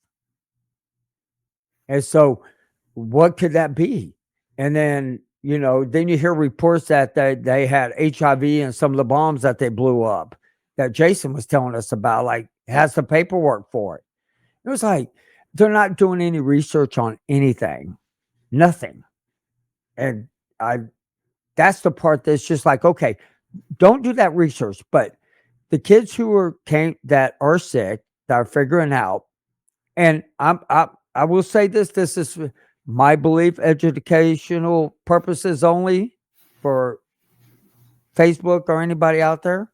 And so what could that be? And then, you know, then you hear reports that they had HIV in some of the bombs that they blew up that Jason was telling us about, like has the paperwork for it. It was like, they're not doing any research on anything, nothing. And that's the part that's just like, okay, don't do that research. But the kids that are sick, that are figuring out, and I will say this is my belief, educational purposes only for Facebook or anybody out there.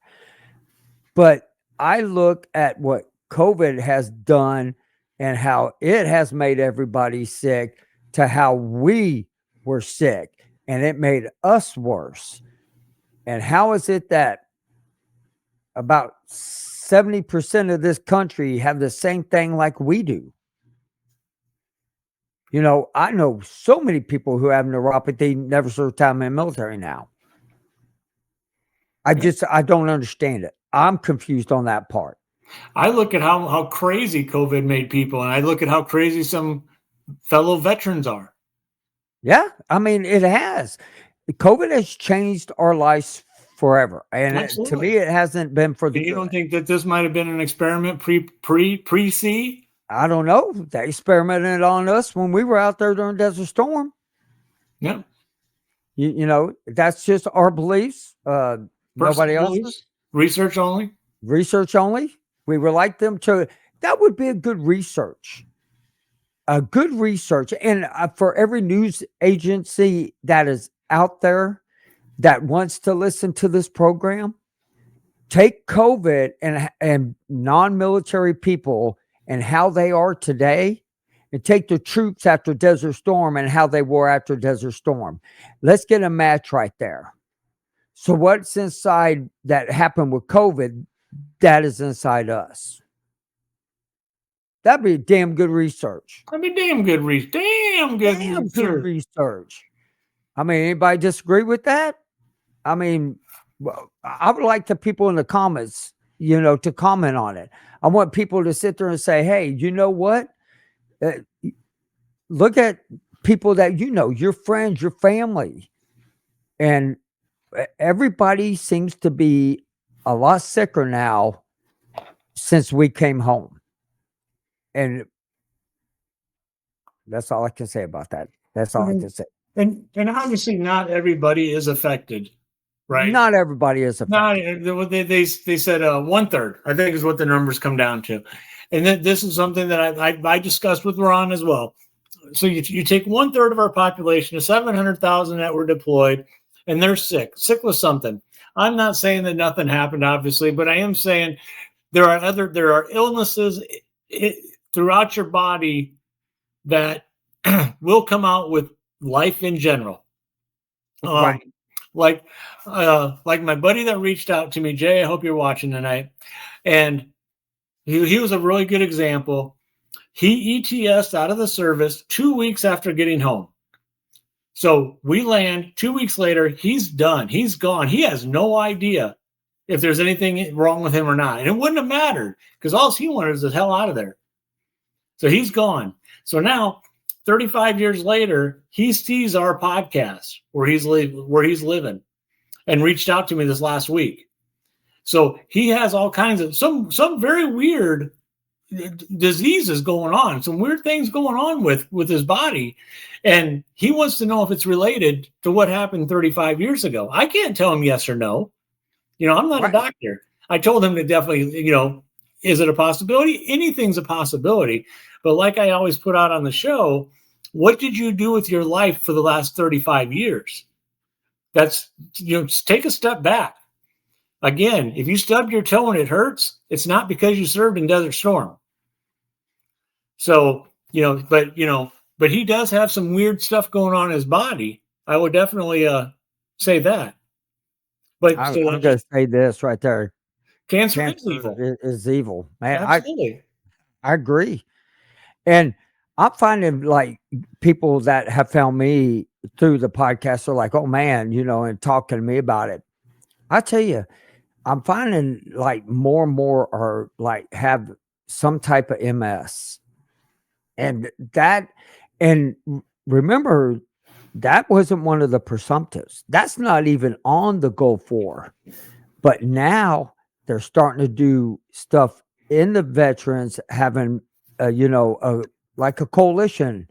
But I look at what COVID has done and how it has made everybody sick to how we were sick, and it made us worse. And how is it that about 70% of this country have the same thing like we do. I know so many people who have neuropathy, never served time in the military now. I don't understand it. I'm confused on that part. I look at how crazy COVID made people, and I look at how crazy some fellow veterans are. Yeah, I mean, it has. COVID has changed our lives forever, and to me, it hasn't been for the. You don't think that this might have been an experiment pre-C? I don't know. They experimented on us when we were out there during Desert Storm. Yeah. That's just our beliefs. Nobody else's. Research only. Research only. We would like them to. That would be a good research. A good research. And for every news agency that is out there that wants to listen to this program, take COVID and non-military people and how they are today, and take the troops after Desert Storm and how they were after Desert Storm. Let's get a match right there. So what's inside that happened with COVID, that is inside us. That'd be damn good research. That'd be damn good research. Damn good research. I mean, anybody disagree with that? I mean, I would like the people in the comments, to comment on it. I want people to sit there and say, hey, you know what? Look at people that your friends, your family. And everybody seems to be a lot sicker now since we came home. And that's all I can say about that. That's all I can say. And obviously not everybody is affected, right? Not everybody is affected. They said 1/3, I think, is what the numbers come down to. And this is something that I discussed with Ron as well. So you take 1/3 of our population, 700,000 that were deployed, and they're sick with something. I'm not saying that nothing happened, obviously, but I am saying there are illnesses throughout your body that will come out with life in general. Right. Like my buddy that reached out to me, Jay, I hope you're watching tonight. And he was a really good example. He ETS'd out of the service 2 weeks after getting home. So we land 2 weeks later, he's done. He's gone. He has no idea if there's anything wrong with him or not. And it wouldn't have mattered because all he wanted was the hell out of there. So he's gone. So now, 35 years later, he sees our podcast where he's living and reached out to me this last week. So he has all kinds of some very weird diseases going on, some weird things going on with his body. And he wants to know if it's related to what happened 35 years ago. I can't tell him yes or no. I'm not a doctor. I told him to definitely, is it a possibility? Anything's a possibility. But like I always put out on the show, what did you do with your life for the last 35 years? That's, just take a step back. Again, if you stub your toe and it hurts, it's not because you served in Desert Storm. So, but he does have some weird stuff going on in his body. I would definitely say that. But I'm going to say this right there. Cancer is evil. Is evil. Man, absolutely. I agree. And I'm finding like people that have found me through the podcast are like, oh man, and talking to me about it. I tell you, I'm finding like more and more are like have some type of MS. And remember, that wasn't one of the presumptives. That's not even on the Goal 4. But now they're starting to do stuff in the veterans having, like a coalition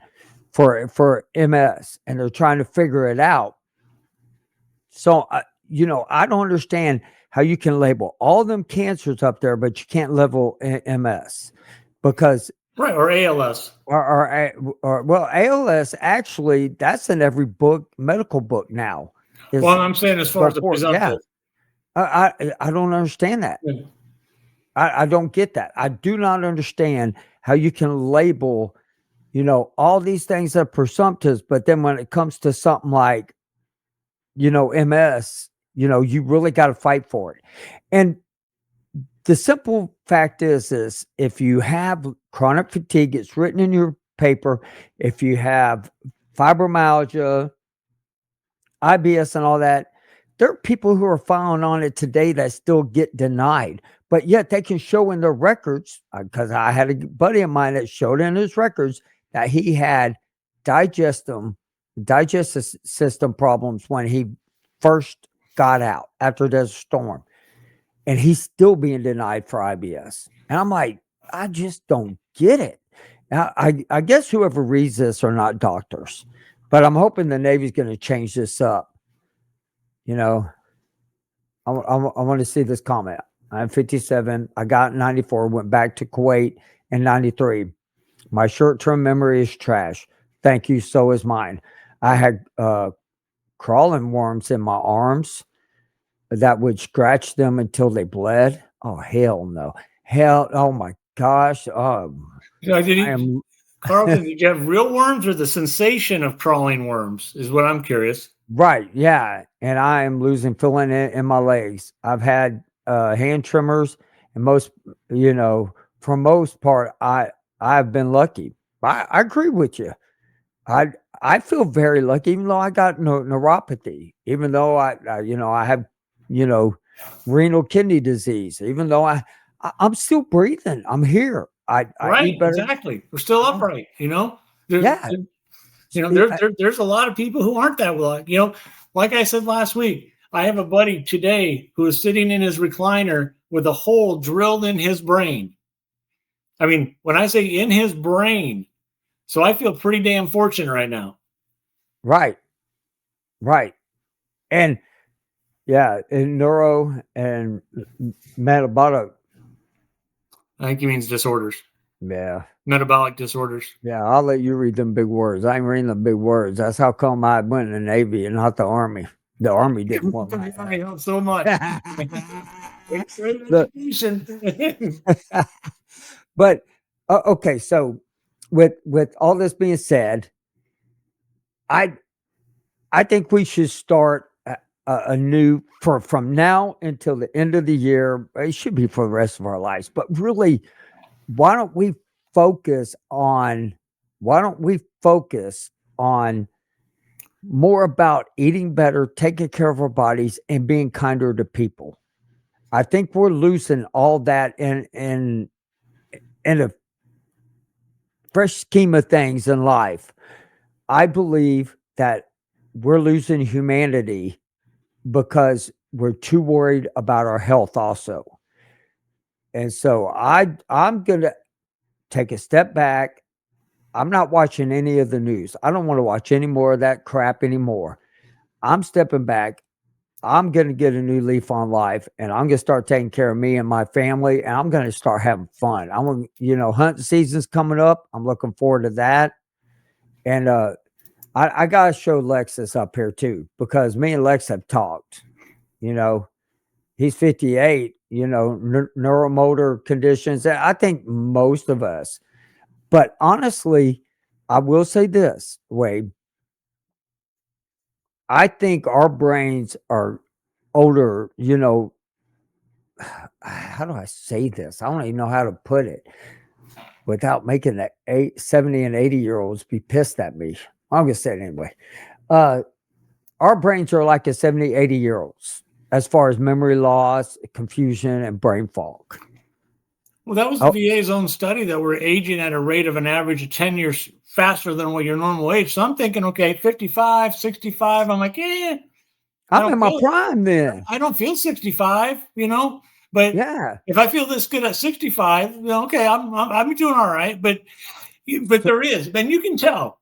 for MS, and they're trying to figure it out. So, I don't understand how you can label all them cancers up there, but you can't label MS because or ALS or ALS. Actually, that's in every book, medical book now. Well, I'm saying as far as the presumptive. I don't understand that. Yeah. I don't get that. I do not understand how you can label, all these things that are presumptives, but then when it comes to something like, MS, you really got to fight for it. And the simple fact is if you have chronic fatigue, it's written in your paper. If you have fibromyalgia, IBS, and all that, there are people who are filing on it today that still get denied, but yet they can show in their records. Because I had a buddy of mine that showed in his records that he had digestive system problems when he first got out after Desert Storm, and he's still being denied for IBS. And I'm like, I just don't get it. I guess whoever reads this are not doctors, but I'm hoping the Navy's going to change this up. You know, I want to see this comment. I'm 57. I got 94, went back to Kuwait in 93. My short-term memory is trash. Thank you. So is mine. I had crawling worms in my arms that would scratch them until they bled. Oh, hell no. Hell, oh my gosh. Carlton, did you have real worms or the sensation of crawling worms is what I'm curious. Right. Yeah. And I am losing feeling in my legs. I've had hand trimmers, and for most part, I've been lucky. I agree with you. I feel very lucky, even though I got neuropathy, even though I have, renal kidney disease, even though I'm still breathing. I'm here. I eat better. Exactly. We're still upright, Yeah. There's a lot of people who aren't that well. Like I said last week, I have a buddy today who is sitting in his recliner with a hole drilled in his brain. I mean, when I say in his brain, so I feel pretty damn fortunate right now. Right. And yeah, in neuro and metabolic. I think he means disorders. Yeah. Metabolic disorders. Yeah, I'll let you read them big words. I ain't reading the big words. That's how come I went in the Navy and not the Army. The Army didn't want me. I hope so much. But okay, so with all this being said, I think we should start a new from now until the end of the year. It should be for the rest of our lives, but really, why don't we focus on more about eating better, taking care of our bodies, and being kinder to people? I think we're losing all that in a fresh scheme of things in life. I believe that we're losing humanity because we're too worried about our health also. And so I'm going to take a step back. I'm not watching any of the news. I don't want to watch any more of that crap anymore. I'm stepping back. I'm going to get a new leaf on life, and I'm going to start taking care of me and my family, and I'm going to start having fun. I'm going to, hunting season's coming up. I'm looking forward to that. And I got to show Lexus up here too, because me and Lex have talked. He's 58, neuromotor conditions. I think most of us. But honestly, I will say this, Wade. I think our brains are older, how do I say this? I don't even know how to put it without making the 70 and 80-year-olds be pissed at me. I'm going to say it anyway. Our brains are like a 70, 80-year-olds as far as memory loss, confusion, and brain fog. Well, that was the VA's own study that we're aging at a rate of an average of 10 years faster than what your normal age. So I'm thinking, okay, 55, 65. I'm like, I'm in my prime then. I don't feel 65, but yeah, if I feel this good at 65, okay, I'm doing all right. But there is, and you can tell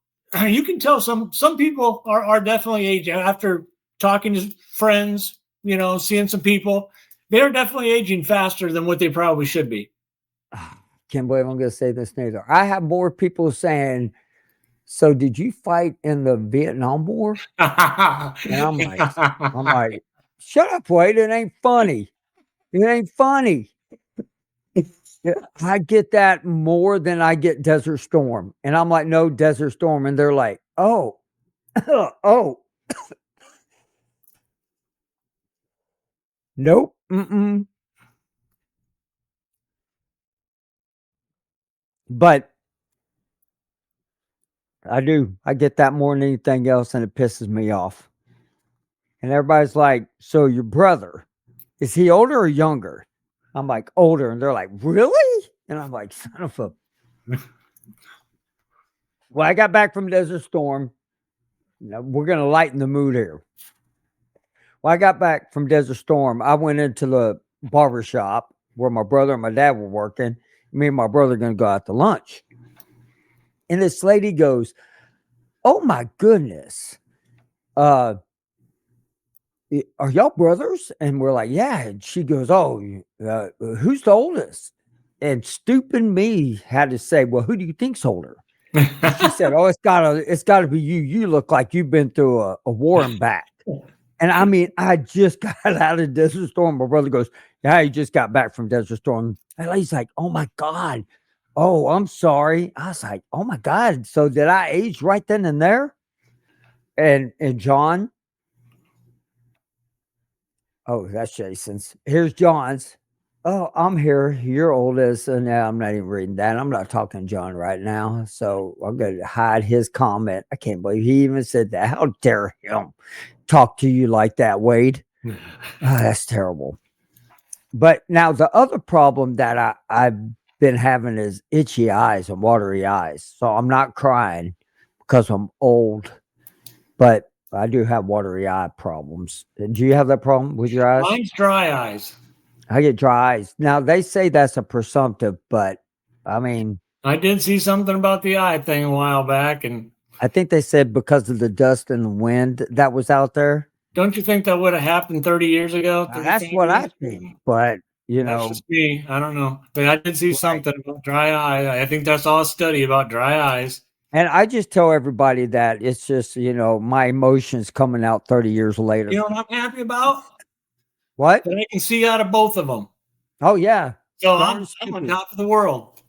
some people are definitely aging after talking to friends, seeing some people. They're definitely aging faster than what they probably should be. Can't believe I'm going to say this neither. I have more people saying, so did you fight in the Vietnam War? And I'm like, shut up, Wade. It ain't funny. It ain't funny. I get that more than I get Desert Storm. And I'm like, no, Desert Storm. And they're like, oh, oh. Nope. Mm-mm. But I do. I get that more than anything else, and it pisses me off. And everybody's like, "So your brother, is he older or younger?" I'm like, "Older." And they're like, "Really?" And I'm like, "Son of a." Well, I got back from Desert Storm. We're going to lighten the mood here. Well, I got back from Desert Storm. I went into the barber shop where my brother and my dad were working. Me and my brother going to go out to lunch. And this lady goes, "Oh my goodness. Uh, are y'all brothers?" And we're like, "Yeah." And she goes, "Oh, who's the oldest?" And stupid me had to say, "Well, who do you think's older?" And she said, "Oh, it's gotta be you. You look like you've been through a war and back." And I mean, I just got out of Desert Storm. My brother goes, "Yeah, you just got back from Desert Storm." And he's like, "Oh my God. Oh, I'm sorry." I was like, "Oh my God. So did I age right then and there?" And John, oh, that's Jason's. Here's John's. "Oh, I'm here. You're oldest." And now I'm not even reading that. I'm not talking to John right now. So I'm going to hide his comment. I can't believe he even said that. How dare him talk to you like that, Wade? Oh, that's terrible. But now the other problem that I've been having is itchy eyes and watery eyes. So I'm not crying because I'm old, but I do have watery eye problems. Do you have that problem with your eyes? Mine's dry eyes. I get dry eyes. Now they say that's a presumptive, but I mean, I did see something about the eye thing a while back, and I think they said because of the dust and the wind that was out there. don't you think that would have happened 30 years ago, That's 35 what I years think. ago? But That's just me. I don't know. But I did see right. something about dry eye. I think that's all a study about dry eyes. And I just tell everybody that it's just, my emotions coming out 30 years later. You know what I'm happy about? What? That I can see out of both of them. Oh yeah. So Darn I'm on stupid. top of the world.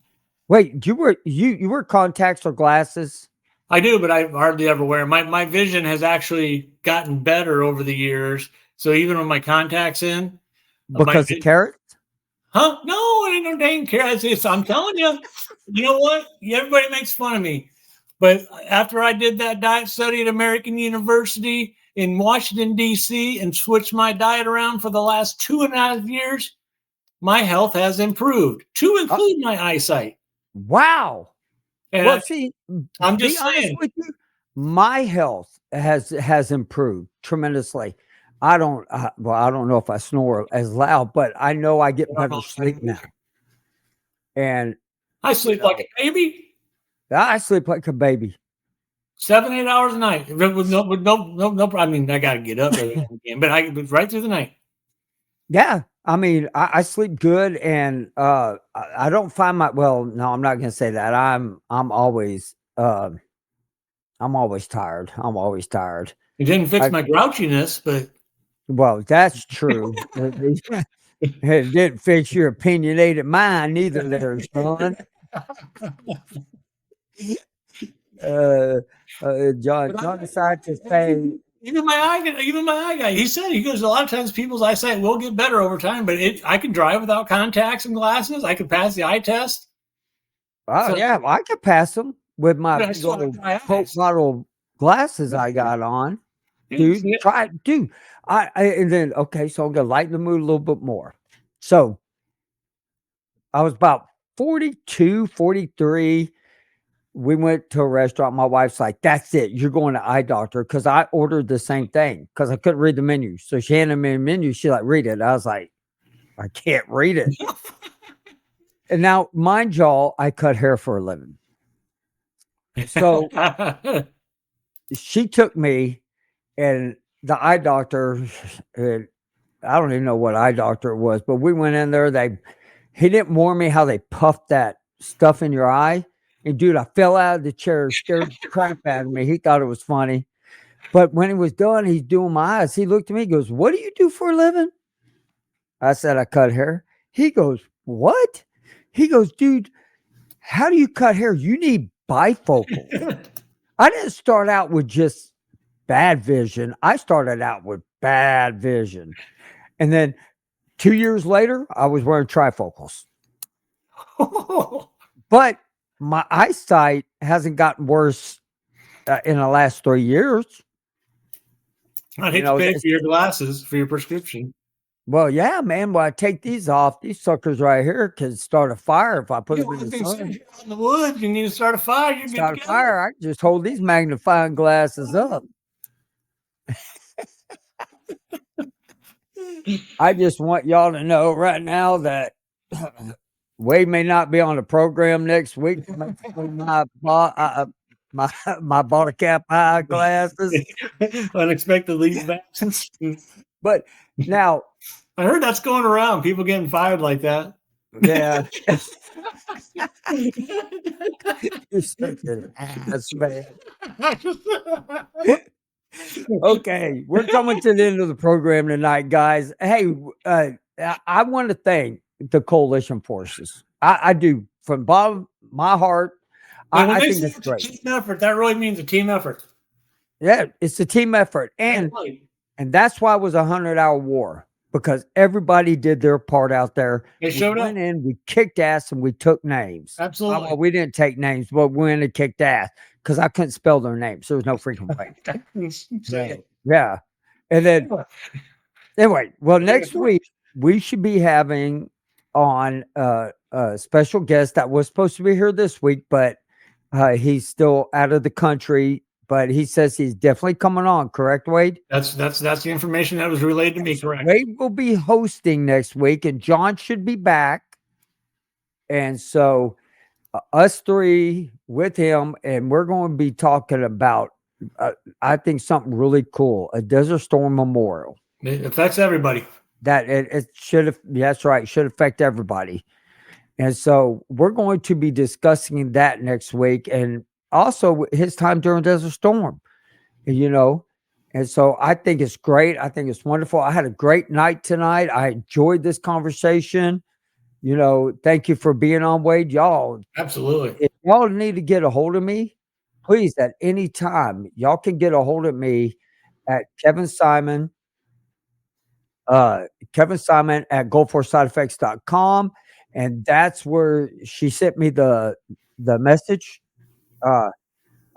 Wait, you wear contacts or glasses? I do, but I hardly ever wear. My vision has actually gotten better over the years. So even with my contacts in, my Because of carrots? huh? No, it ain't no dang carrots. I'm telling you, you know what? Everybody makes fun of me. But after I did that diet study at American University in Washington, D.C., and switched my diet around for the last 2.5 years, my health has improved, to include my eyesight. Wow. And Well, see, I'm be just honest saying. with you, my health has improved tremendously. I don't know if I snore as loud, but I know I get better sleep now. And I you sleep like know, a baby, I sleep like a baby. 7, 8 hours a night. With no. I mean, I got to get up every again, but I right through the night. Yeah. I mean, I sleep good, and I don't find well, no, I'm not gonna say that. I'm always tired. I'm always tired. It didn't fix I my grouchiness, but Well, that's true. It didn't fix your opinionated mind either there, son. Uh, John decided to say, even my eye guy, he goes, a lot of times people's eyesight will get better over time, but I can drive without contacts and glasses. I can pass the eye test. "Oh So yeah, well, I could pass them with my but I big still have old dry Coke eyes. bottle glasses I got on, dude. See it? Try it, dude." And then okay, so I'm gonna lighten the mood a little bit more. So I was about 42, 43. We went to a restaurant. My wife's like, "That's it. You're going to eye doctor." Because I ordered the same thing because I couldn't read the menu. So she handed me a menu. She like, "Read it." I was like, "I can't read it." And now, mind y'all, I cut hair for a living. So she took me, and the eye doctor, I don't even know what eye doctor it was, but we went in there. He didn't warn me how they puffed that stuff in your eye. And dude, I fell out of the chair, scared the crap out of me. He thought it was funny. But when he was done, he's doing my eyes. He looked at me, he goes, "What do you do for a living?" I said, "I cut hair." He goes, "What?" He goes, "Dude, how do you cut hair? You need bifocal." I didn't start out with just bad vision. I started out with bad vision. And then 2 years later, I was wearing trifocals. But my eyesight hasn't gotten worse in the last 3 years. I hate to pay for your glasses for your prescription. Well, yeah, man. Well, I take these off. These suckers right here can start a fire if I put them in the sun. In the woods, you need to start a fire. You start a fire. I just hold these magnifying glasses up. I just want y'all to know right now that Wade may not be on the program next week. My bottle cap eyeglasses. Unexpected leave vaccines. But now, I heard that's going around. People getting fired like that. Yeah. You're such an ass, man. Okay, we're coming to the end of the program tonight, guys. Hey, I want to thank the coalition forces. I do from the bottom of my heart. I think it's great. Team effort. That really means a team effort. Yeah, it's a team effort, and that's why it was a 100-hour war, because everybody did their part out there. They showed up. Went in, we kicked ass, and we took names. Absolutely. Well, we didn't take names, but we went and kicked ass because I couldn't spell their names. There was no freaking way. Yeah. And then, anyway, well, next week, we should be having on a special guest that was supposed to be here this week, but he's still out of the country. But he says he's definitely coming on, correct, Wade? That's the information that was relayed to me, correct. Wade will be hosting next week, and John should be back. And so us three with him, and we're going to be talking about, I think, something really cool, a Desert Storm Memorial. It affects everybody. That it should have, that's right, should affect everybody. And so we're going to be discussing that next week, and also his time during Desert Storm, and so I think it's great. I think it's wonderful. I had a great night tonight. I enjoyed this conversation. Thank you for being on, Wade. Y'all, absolutely. If y'all need to get a hold of me, please, at any time, y'all can get a hold of me at Kevin Simon at goforesideeffects.com. And that's where she sent me the message. Oh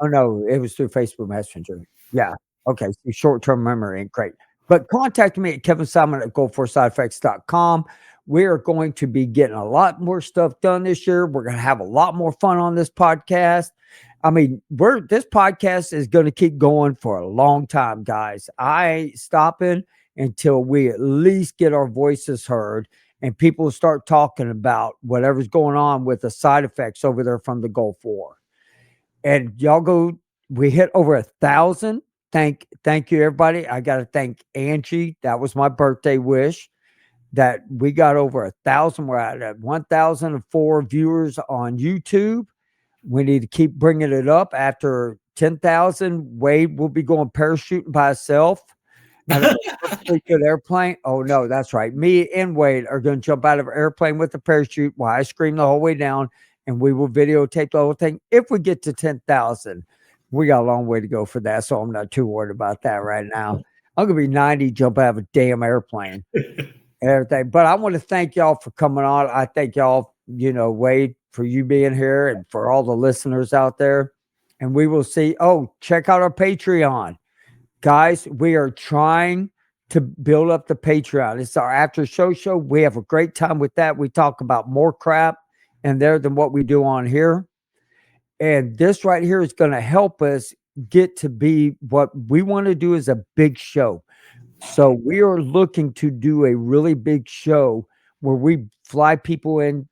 no, it was through Facebook Messenger. Yeah. Okay. So short-term memory ain't great. But contact me at Kevin Simon at goforesideeffects.com. We are going to be getting a lot more stuff done this year. We're going to have a lot more fun on this podcast. I mean, this podcast is going to keep going for a long time, guys. I ain't stopping until we at least get our voices heard and people start talking about whatever's going on with the side effects over there from the Gulf War. And y'all we hit over 1,000. Thank you, everybody. I got to thank Angie. That was my birthday wish, that we got over 1,000. We're at 1,004 viewers on YouTube. We need to keep bringing it up. After 10,000, Wade will be going parachuting by himself out of a perfectly good airplane. Oh, no, that's right. Me and Wade are going to jump out of an airplane with a parachute while I scream the whole way down, and we will videotape the whole thing. If we get to 10,000, we got a long way to go for that, so I'm not too worried about that right now. I'm going to be 90, jump out of a damn airplane and everything. But I want to thank y'all for coming on. I thank y'all, Wade, for you being here, and for all the listeners out there. And we will see. Oh, check out our Patreon. Guys, we are trying to build up the Patreon. It's our after show. We have a great time with that. We talk about more crap in there than what we do on here. And this right here is going to help us get to be what we want to do, is a big show. So we are looking to do a really big show where we fly people in,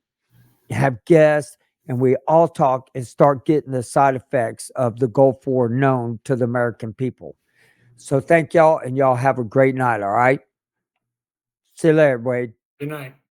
have guests, and we all talk and start getting the side effects of the Gulf War known to the American people. So thank y'all, and y'all have a great night, all right? See you later, Wade. Good night.